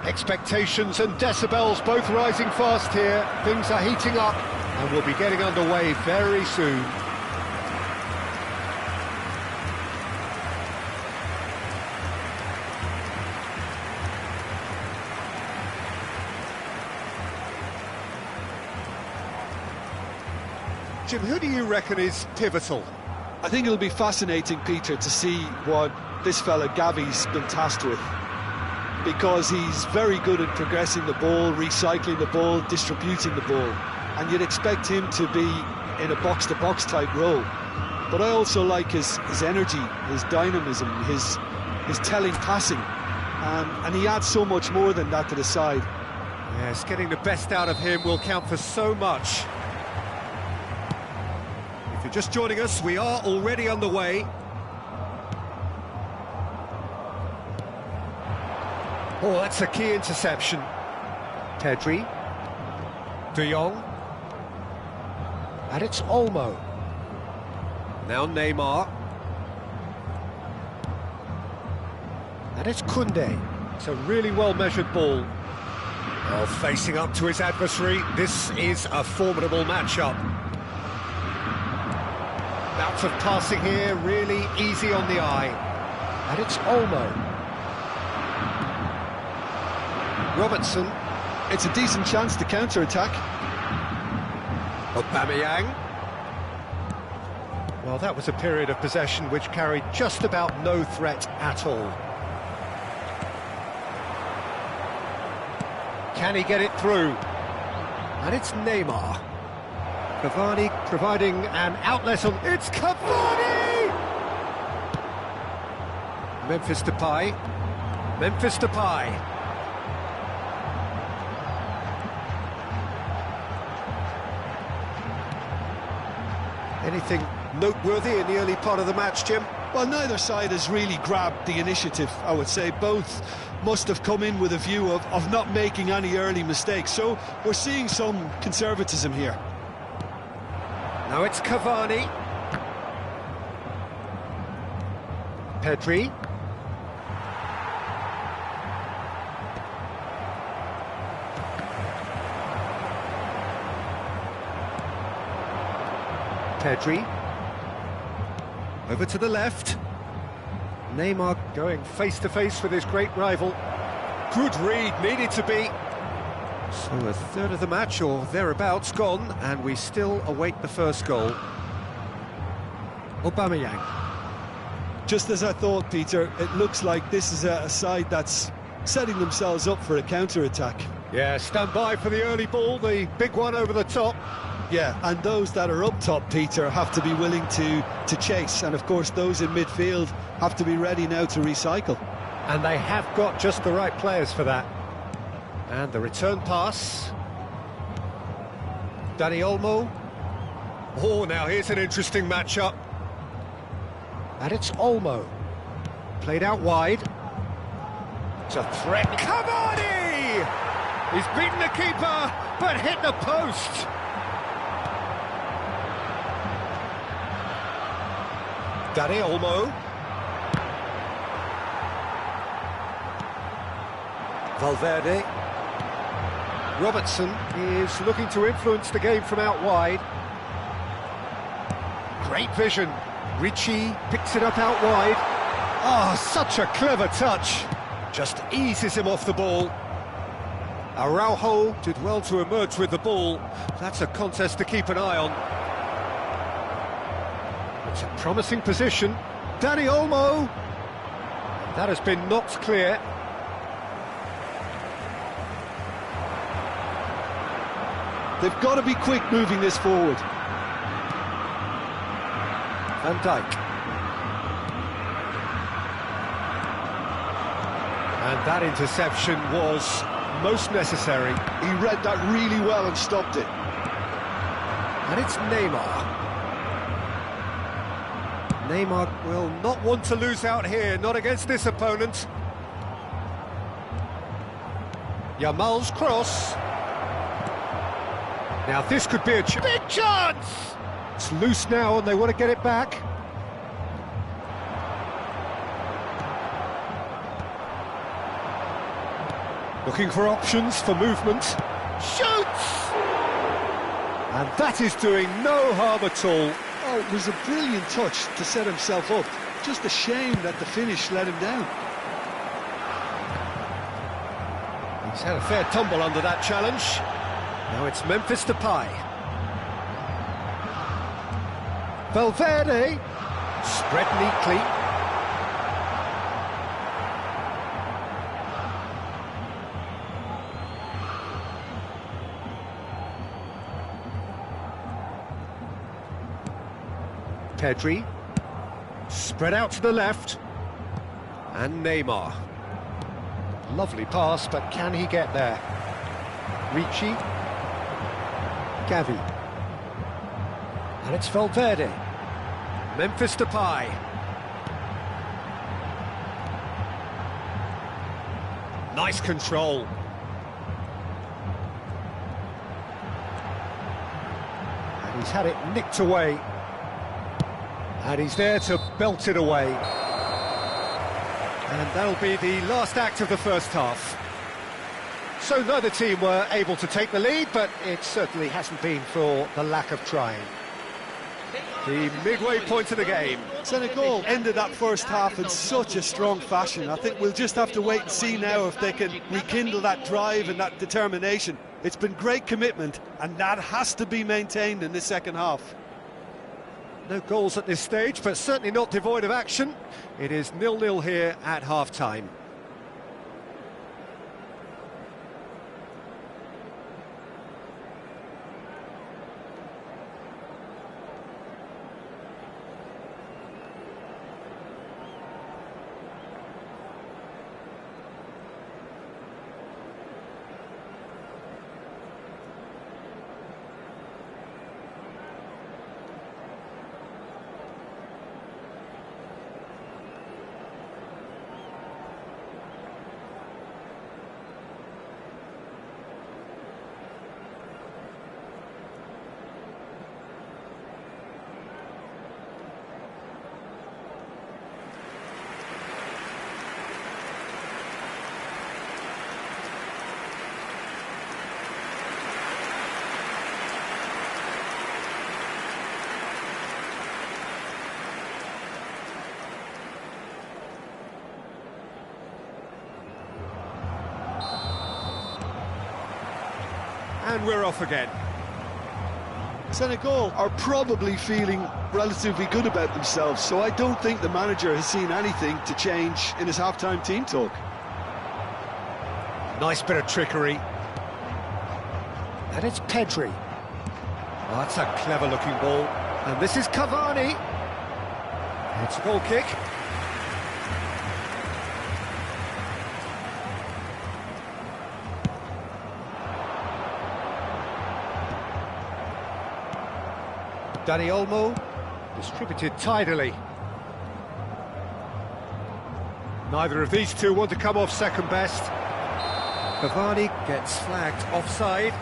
Expectations and decibels both rising fast here. Things are heating up and we'll be getting underway very soon. Jim, who do you reckon is pivotal? I think it'll be fascinating, Peter, to see what this fella Gavi's been tasked with, because he's very good at progressing the ball, recycling the ball, distributing the ball, and you'd expect him to be in a box-to-box type role. But I also like his energy, his dynamism, his telling passing, and he adds so much more than that to the side. Yes, getting the best out of him will count for so much. If you're just joining us, we are already underway. Oh, that's a key interception. Pedri. De Jong. And it's Olmo. Now Neymar. And it's Koundé. It's a really well-measured ball. Well, facing up to his adversary, this is a formidable matchup. Bouts of passing here, really easy on the eye. And it's Olmo. Robertson. It's a decent chance to counter-attack. Aubameyang. Well, that was a period of possession which carried just about no threat at all. Can he get it through? And it's Neymar. Cavani providing an outlet on... It's Cavani! Memphis Depay. Memphis Depay. Anything noteworthy in the early part of the match, Jim? Well, neither side has really grabbed the initiative, I would say. Both must have come in with a view of not making any early mistakes. So we're seeing some conservatism here. Now it's Cavani. Pedri. Pedri. Over to the left. Neymar going face-to-face with his great rival. Good read, needed to be. So a third of the match, or thereabouts, gone, and we still await the first goal. Aubameyang. Just as I thought, Peter, it looks like this is a side that's setting themselves up for a counter-attack. Yeah, stand by for the early ball, the big one over the top. Yeah, and those that are up top, Peter, have to be willing to chase. And, of course, those in midfield have to be ready now to recycle. And they have got just the right players for that. And the return pass. Dani Olmo. Oh, now here's an interesting matchup. And it's Olmo. Played out wide. It's a threat. Cavani! He's beaten the keeper, but hit the post. Dani Olmo. Valverde. Robertson is looking to influence the game from out wide. Great vision. Ricci picks it up out wide. Oh, such a clever touch. Just eases him off the ball. Araujo did well to emerge with the ball. That's a contest to keep an eye on. It's a promising position. Dani Olmo. That has been knocked clear. They've got to be quick moving this forward. Van Dijk. And that interception was most necessary. He read that really well and stopped it. And it's Neymar. Neymar will not want to lose out here, not against this opponent. Yamal's cross. Now this could be a big chance! It's loose now and they want to get it back. Looking for options for movement. Shoots! And that is doing no harm at all. Oh, it was a brilliant touch to set himself up. Just a shame that the finish let him down. He's had a fair tumble under that challenge. Now it's Memphis Depay. Valverde, spread neatly. Pedri, spread out to the left. And Neymar. Lovely pass, but can he get there? Ricci. Gavi. And it's Valverde. Memphis Depay. Nice control. And he's had it nicked away. And he's there to belt it away. And that'll be the last act of the first half. So neither team were able to take the lead, but it certainly hasn't been for the lack of trying. The midway point of the game. Senegal ended that first half in such a strong fashion. I think we'll just have to wait and see now if they can rekindle that drive and that determination. It's been great commitment, and that has to be maintained in the second half. No goals at this stage, but certainly not devoid of action. It is 0-0 here at half-time. And we're off again. Senegal are probably feeling relatively good about themselves, so I don't think the manager has seen anything to change in his half-time team talk. Nice bit of trickery. And it's Pedri. Oh, that's a clever-looking ball. And this is Cavani. It's a goal kick. Dani Olmo, distributed tidily. Neither of these two want to come off second best. Cavani gets flagged offside.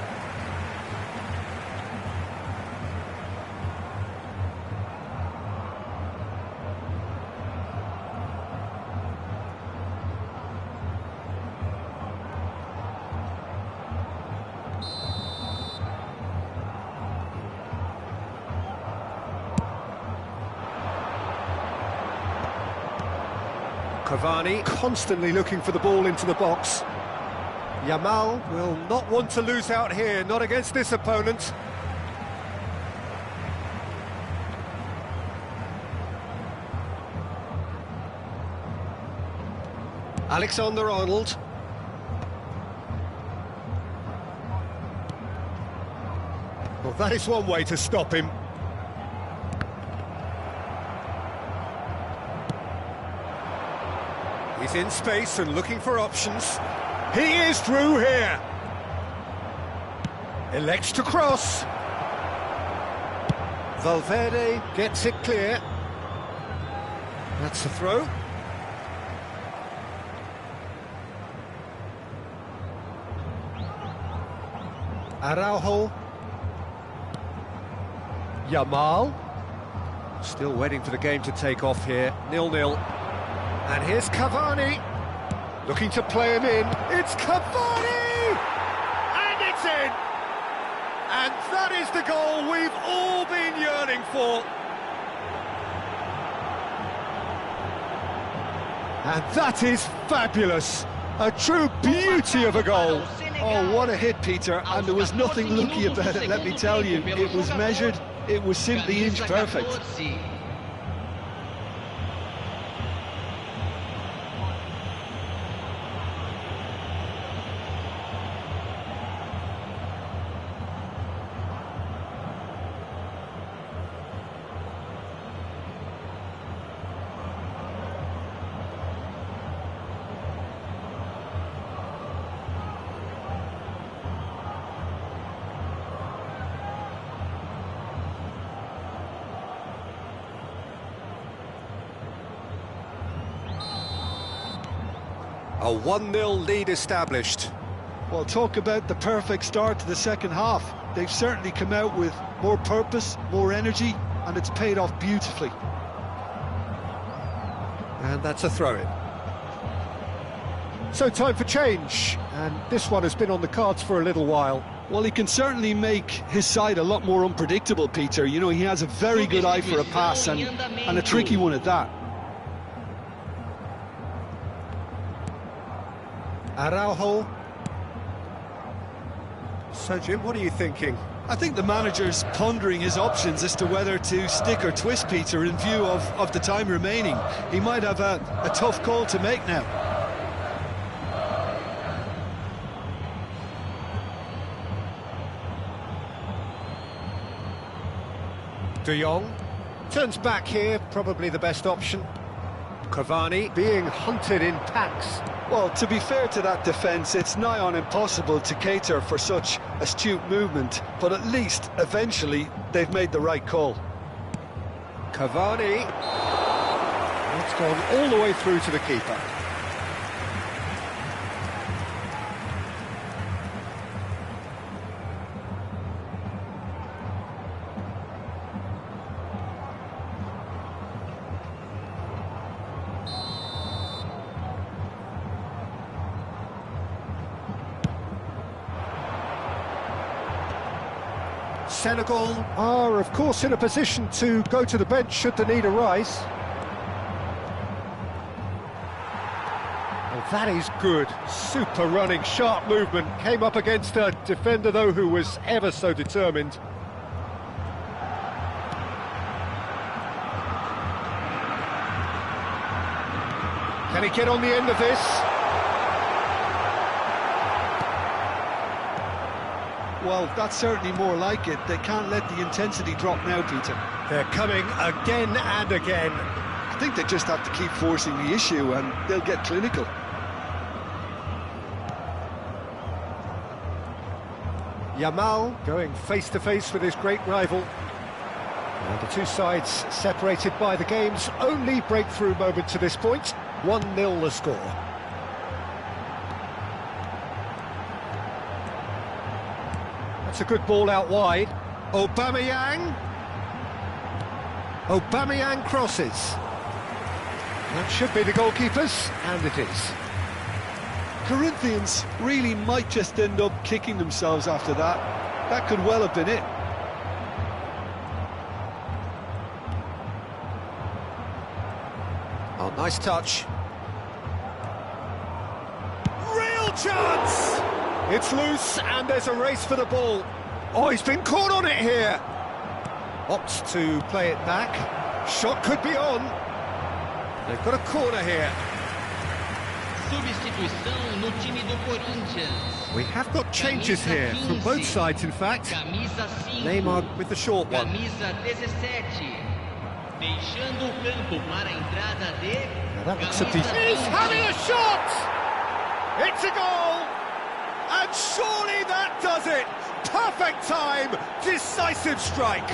Cavani constantly looking for the ball into the box. Yamal will not want to lose out here, not against this opponent. Alexander-Arnold. Well, that is one way to stop him. He's in space and looking for options. He is through here. Elects to cross. Valverde gets it clear. That's a throw. Araujo. Yamal. Still waiting for the game to take off here. 0-0. And here's Cavani. Looking to play him in. It's Cavani! And it's in! And that is the goal we've all been yearning for. And that is fabulous. A true beauty of a goal. Oh, what a hit, Peter, and there was nothing lucky about it, let me tell you. It was measured, it was simply inch perfect. A 1-0 lead established. Well, talk about the perfect start to the second half. They've certainly come out with more purpose, more energy, and it's paid off beautifully. And that's a throw-in. So time for change, and this one has been on the cards for a little while. Well, he can certainly make his side a lot more unpredictable, Peter. You know, he has a very good eye for a pass, and a tricky one at that. Araujo. So, Jim, what are you thinking? I think the manager's pondering his options as to whether to stick or twist, Peter, in view of the time remaining. He might have a tough call to make now. De Jong turns back here, probably the best option. Cavani being hunted in packs. Well, to be fair to that defence, it's nigh on impossible to cater for such astute movement, but at least, eventually, they've made the right call. Cavani. It's gone all the way through to the keeper. Senegal are, of course, in a position to go to the bench should the need arise. Oh, that is good. Super running, sharp movement. Came up against a defender, though, who was ever so determined. Can he get on the end of this? Well, that's certainly more like it. They can't let the intensity drop now, Peter. They're coming again and again. I think they just have to keep forcing the issue and they'll get clinical. Yamal going face-to-face with his great rival. And the two sides separated by the game's only breakthrough moment to this point. 1-0 the score. That's a good ball out wide. Aubameyang. Aubameyang crosses. That should be the goalkeepers, and it is. Corinthians really might just end up kicking themselves after that. That could well have been it. Oh, nice touch. Real chance! It's loose, and there's a race for the ball. Oh, he's been caught on it here. Opts to play it back. Shot could be on. They've got a corner here. Substituição no time do Corinthians. We have got changes here from both sides, in fact. Camisa 5. Neymar with the short one. Camisa 17. Deixando o campo para a entrada de Now that looks a camisa decent... He's 20. having a shot! It's a goal! And surely that does it! Perfect time, decisive strike.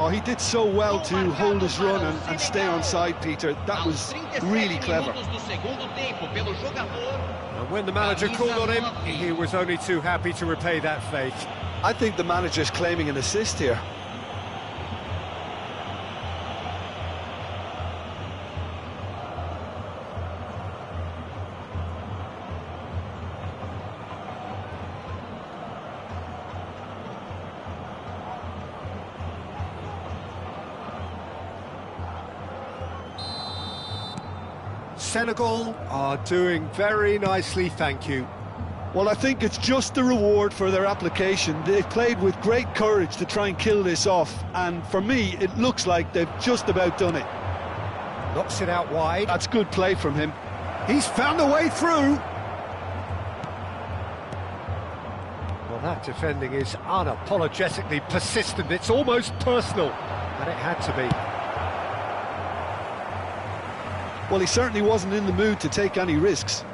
Oh, he did so well to hold his run and stay on side, Peter. That was really clever. And when the manager called on him, he was only too happy to repay that fate. I think the manager's claiming an assist here. Senegal are doing very nicely, thank you. Well, I think it's just the reward for their application. They've played with great courage to try and kill this off, and for me, it looks like they've just about done it. Knocks it out wide. That's good play from him. He's found a way through. Well, that defending is unapologetically persistent. It's almost personal, and it had to be. Well, he certainly wasn't in the mood to take any risks.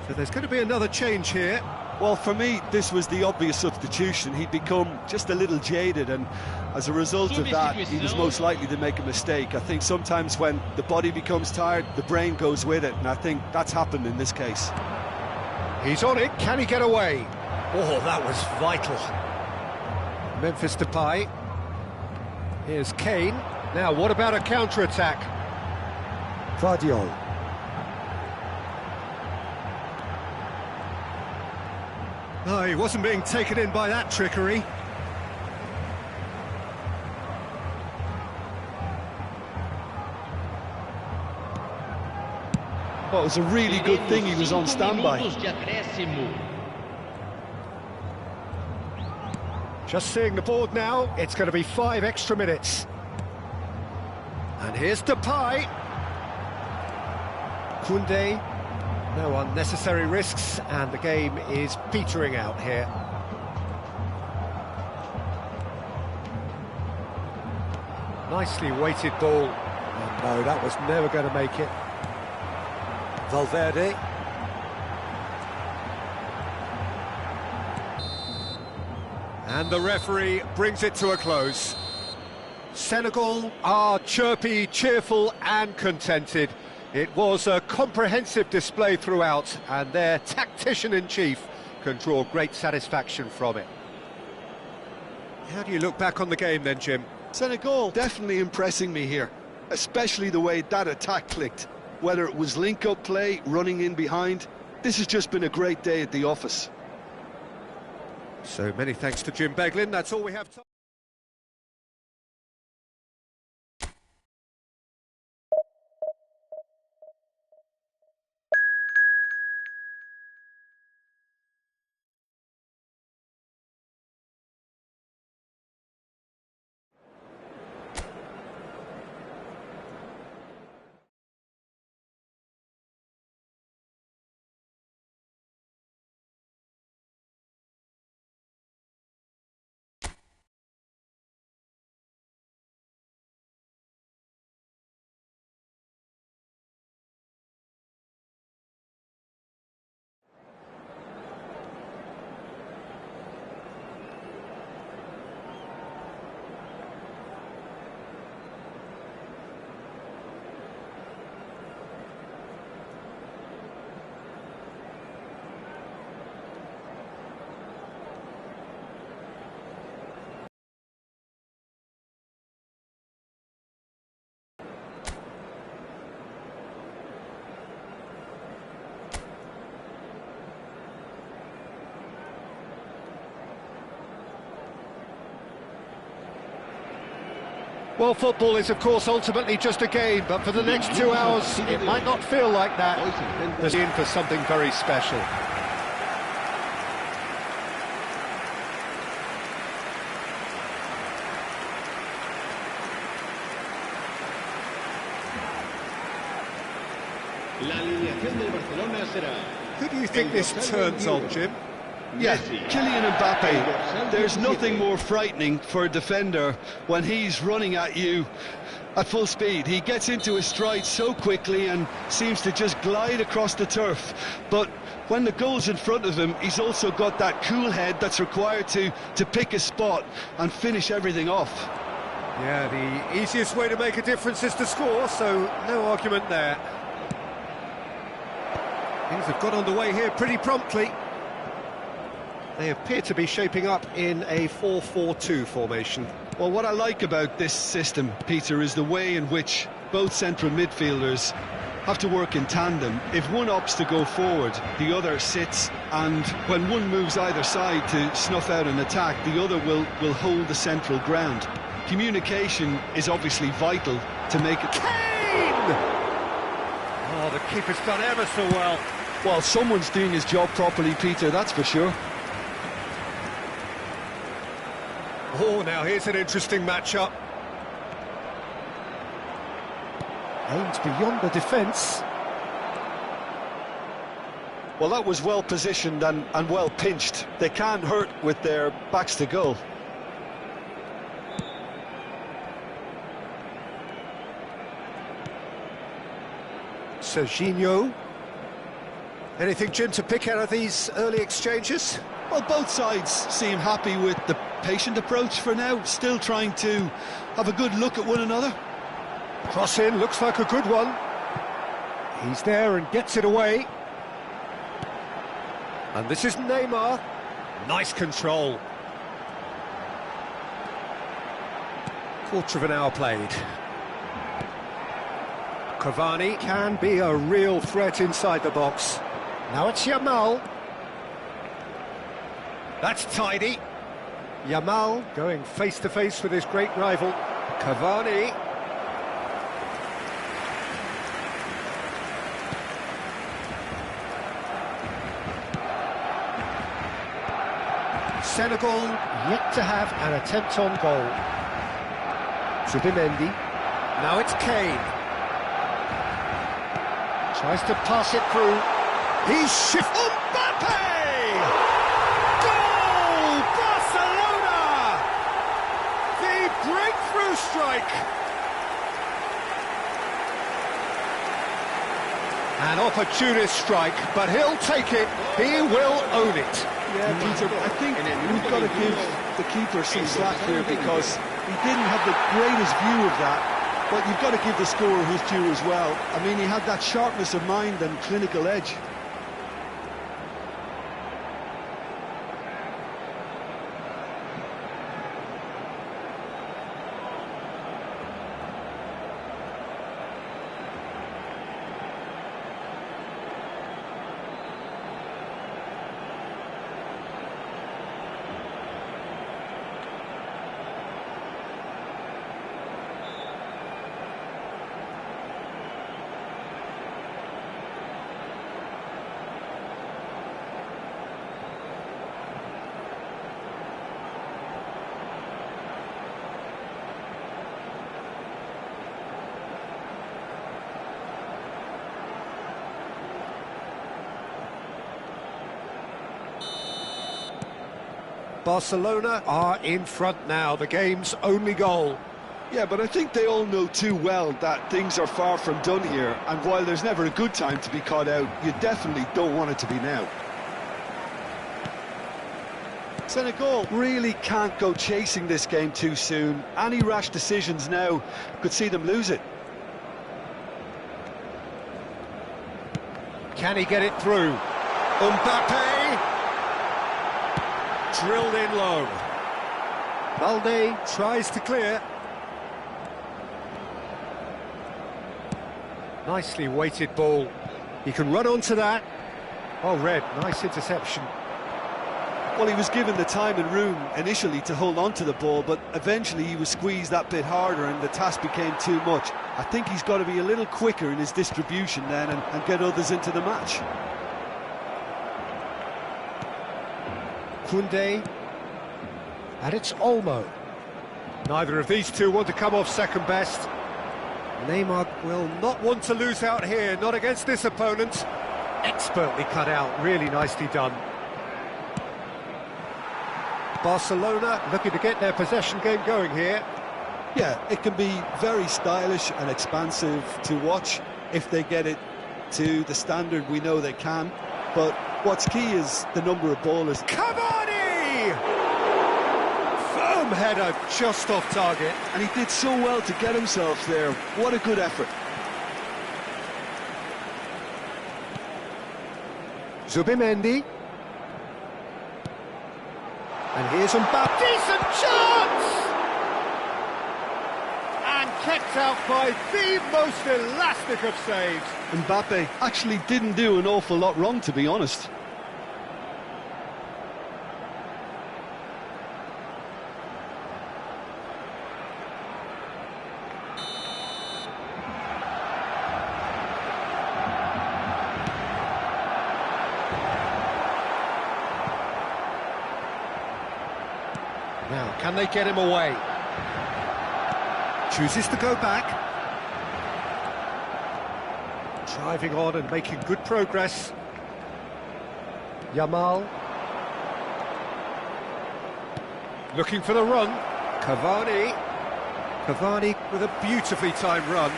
So there's going to be another change here. Well, for me, this was the obvious substitution. He'd become just a little jaded, and as a result of that, he was most likely to make a mistake. I think sometimes when the body becomes tired, the brain goes with it, and I think that's happened in this case. He's on it, can he get away? Oh, that was vital. Memphis Depay. Here's Kane. Now, what about a counter-attack? Vardiol. No, he wasn't being taken in by that trickery. Well, it was a really good thing he was on standby. Just seeing the board now, it's going to be 5 extra minutes. And here's Depay. Koundé, no unnecessary risks, and the game is petering out here. Nicely weighted ball. Oh, no, that was never going to make it. Valverde. And the referee brings it to a close. Senegal are chirpy, cheerful and contented. It was a comprehensive display throughout, and their tactician-in-chief can draw great satisfaction from it. How do you look back on the game then, Jim? Senegal definitely impressing me here, especially the way that attack clicked. Whether it was link-up play, running in behind, this has just been a great day at the office. So many thanks to Jim Beglin. That's all we have time. Well, football is, of course, ultimately just a game, but for the next 2 hours, it might not feel like that. They're in for something very special. Who do you think this turns on, Jim? Yeah, Kylian Mbappe. There's nothing more frightening for a defender when he's running at you at full speed. He gets into his stride so quickly and seems to just glide across the turf. But when the goal's in front of him, he's also got that cool head that's required to pick a spot and finish everything off. Yeah, the easiest way to make a difference is to score, so no argument there. Things have got underway here pretty promptly. They appear to be shaping up in a 4-4-2 formation. Well, what I like about this system, Peter, is the way in which both central midfielders have to work in tandem. If one opts to go forward, the other sits, and when one moves either side to snuff out an attack, the other will hold the central ground. Communication is obviously vital to make it... Kane! Oh, the keeper's done ever so well. Well, someone's doing his job properly, Peter, that's for sure. Oh, now here's an interesting matchup. Aimed beyond the defence. Well, that was well positioned and well pinched. They can't hurt with their backs to goal. Serginho. Anything, Jim, to pick out of these early exchanges? Well, both sides seem happy with the patient approach for now, still trying to have a good look at one another. Cross in, looks like a good one. He's there and gets it away. And this is Neymar. Nice control. Quarter of an hour played. Cavani can be a real threat inside the box. Now it's Yamal. That's tidy. Yamal going face-to-face with his great rival, Cavani. Senegal yet to have an attempt on goal. Zubimendi. Now it's Kane. Tries to pass it through. He's shifted. Mbappe! Goal! Barcelona! The breakthrough strike. An opportunist strike, but he'll take it. He will own it. Yeah, Peter, I think we've got to give the keeper some slack here because he didn't have the greatest view of that. But you've got to give the scorer his due as well. I mean, he had that sharpness of mind and clinical edge. Barcelona are in front now, the game's only goal. Yeah, but I think they all know too well that things are far from done here, and while there's never a good time to be caught out, you definitely don't want it to be now. Senegal really can't go chasing this game too soon. Any rash decisions now could see them lose it. Can he get it through? Mbappe! Drilled in low. Balde tries to clear. Nicely weighted ball. He can run onto that. Oh, Red, nice interception. Well, he was given the time and room initially to hold on to the ball, but eventually he was squeezed that bit harder and the task became too much. I think he's got to be a little quicker in his distribution then and get others into the match. Koundé, and it's Olmo. Neither of these two want to come off second best. Neymar will not want to lose out here, not against this opponent. Expertly cut out, really nicely done. Barcelona looking to get their possession game going here. Yeah, it can be very stylish and expansive to watch if they get it to the standard we know they can. But what's key is the number of ballers. Cavani! Firm Awesome header, just off target. And he did so well to get himself there. What a good effort. Zubimendi. And here's Mbappe. Decent chance! And kept out by the most elastic of saves. Mbappe actually didn't do an awful lot wrong, to be honest. Now, can they get him away? Chooses to go back. Driving on and making good progress. Yamal. Looking for the run. Cavani. Cavani with a beautifully timed run.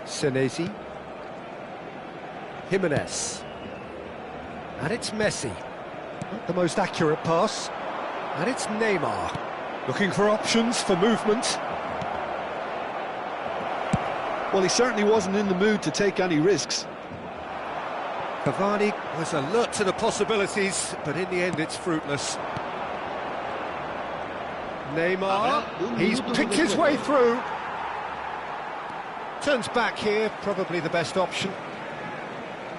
Senesi. Jimenez. And it's Messi. Not the most accurate pass. And it's Neymar. Looking for options for movement. Well, he certainly wasn't in the mood to take any risks. Cavani was alert to the possibilities, but in the end it's fruitless. Neymar, he's picked his way through. Turns back here, probably the best option.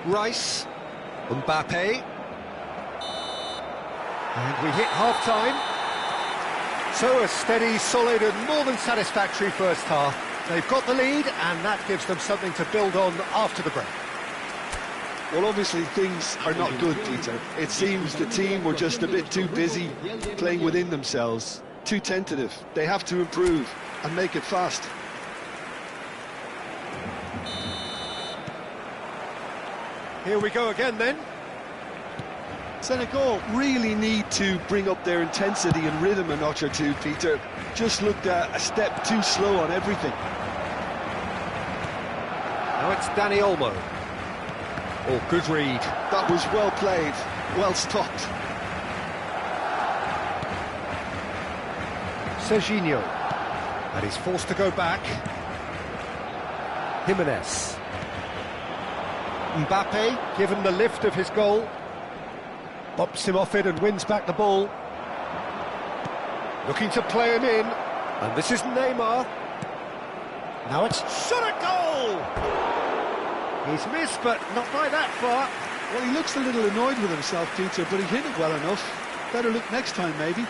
Rice. Mbappe. And we hit half-time. So a steady, solid and more than satisfactory first half. They've got the lead and that gives them something to build on after the break. Well, obviously things are not good, Peter. It seems the team were just a bit too busy playing within themselves, too tentative. They have to improve and make it fast. Here we go again then. Senegal really need to bring up their intensity and rhythm a notch or two, Peter. Just looked a step too slow on everything. Now it's Dani Olmo. Oh, good read. That was well played, well stopped. Serginho. And he's forced to go back. Jimenez. Mbappe, given the lift of his goal. Bops him off it and wins back the ball. Looking to play him in. And this is Neymar. Now it's shot at goal! He's missed, but not by that far. Well, he looks a little annoyed with himself, Peter, but he hit it well enough. Better look next time, maybe.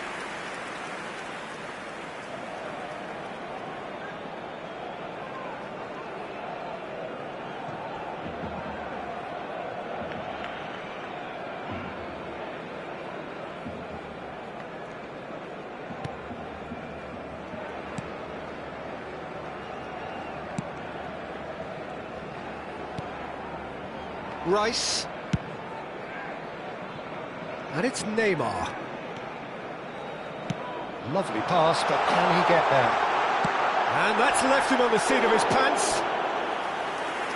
Rice. And it's Neymar. Lovely pass, but can he get there? And that's left him on the seat of his pants.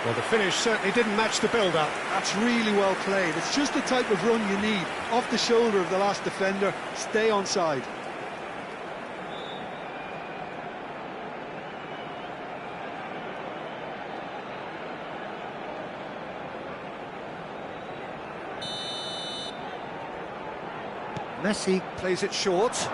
Well, the finish certainly didn't match the build-up. That's really well played. It's just the type of run you need. Off the shoulder of the last defender, stay onside. Messi plays it short.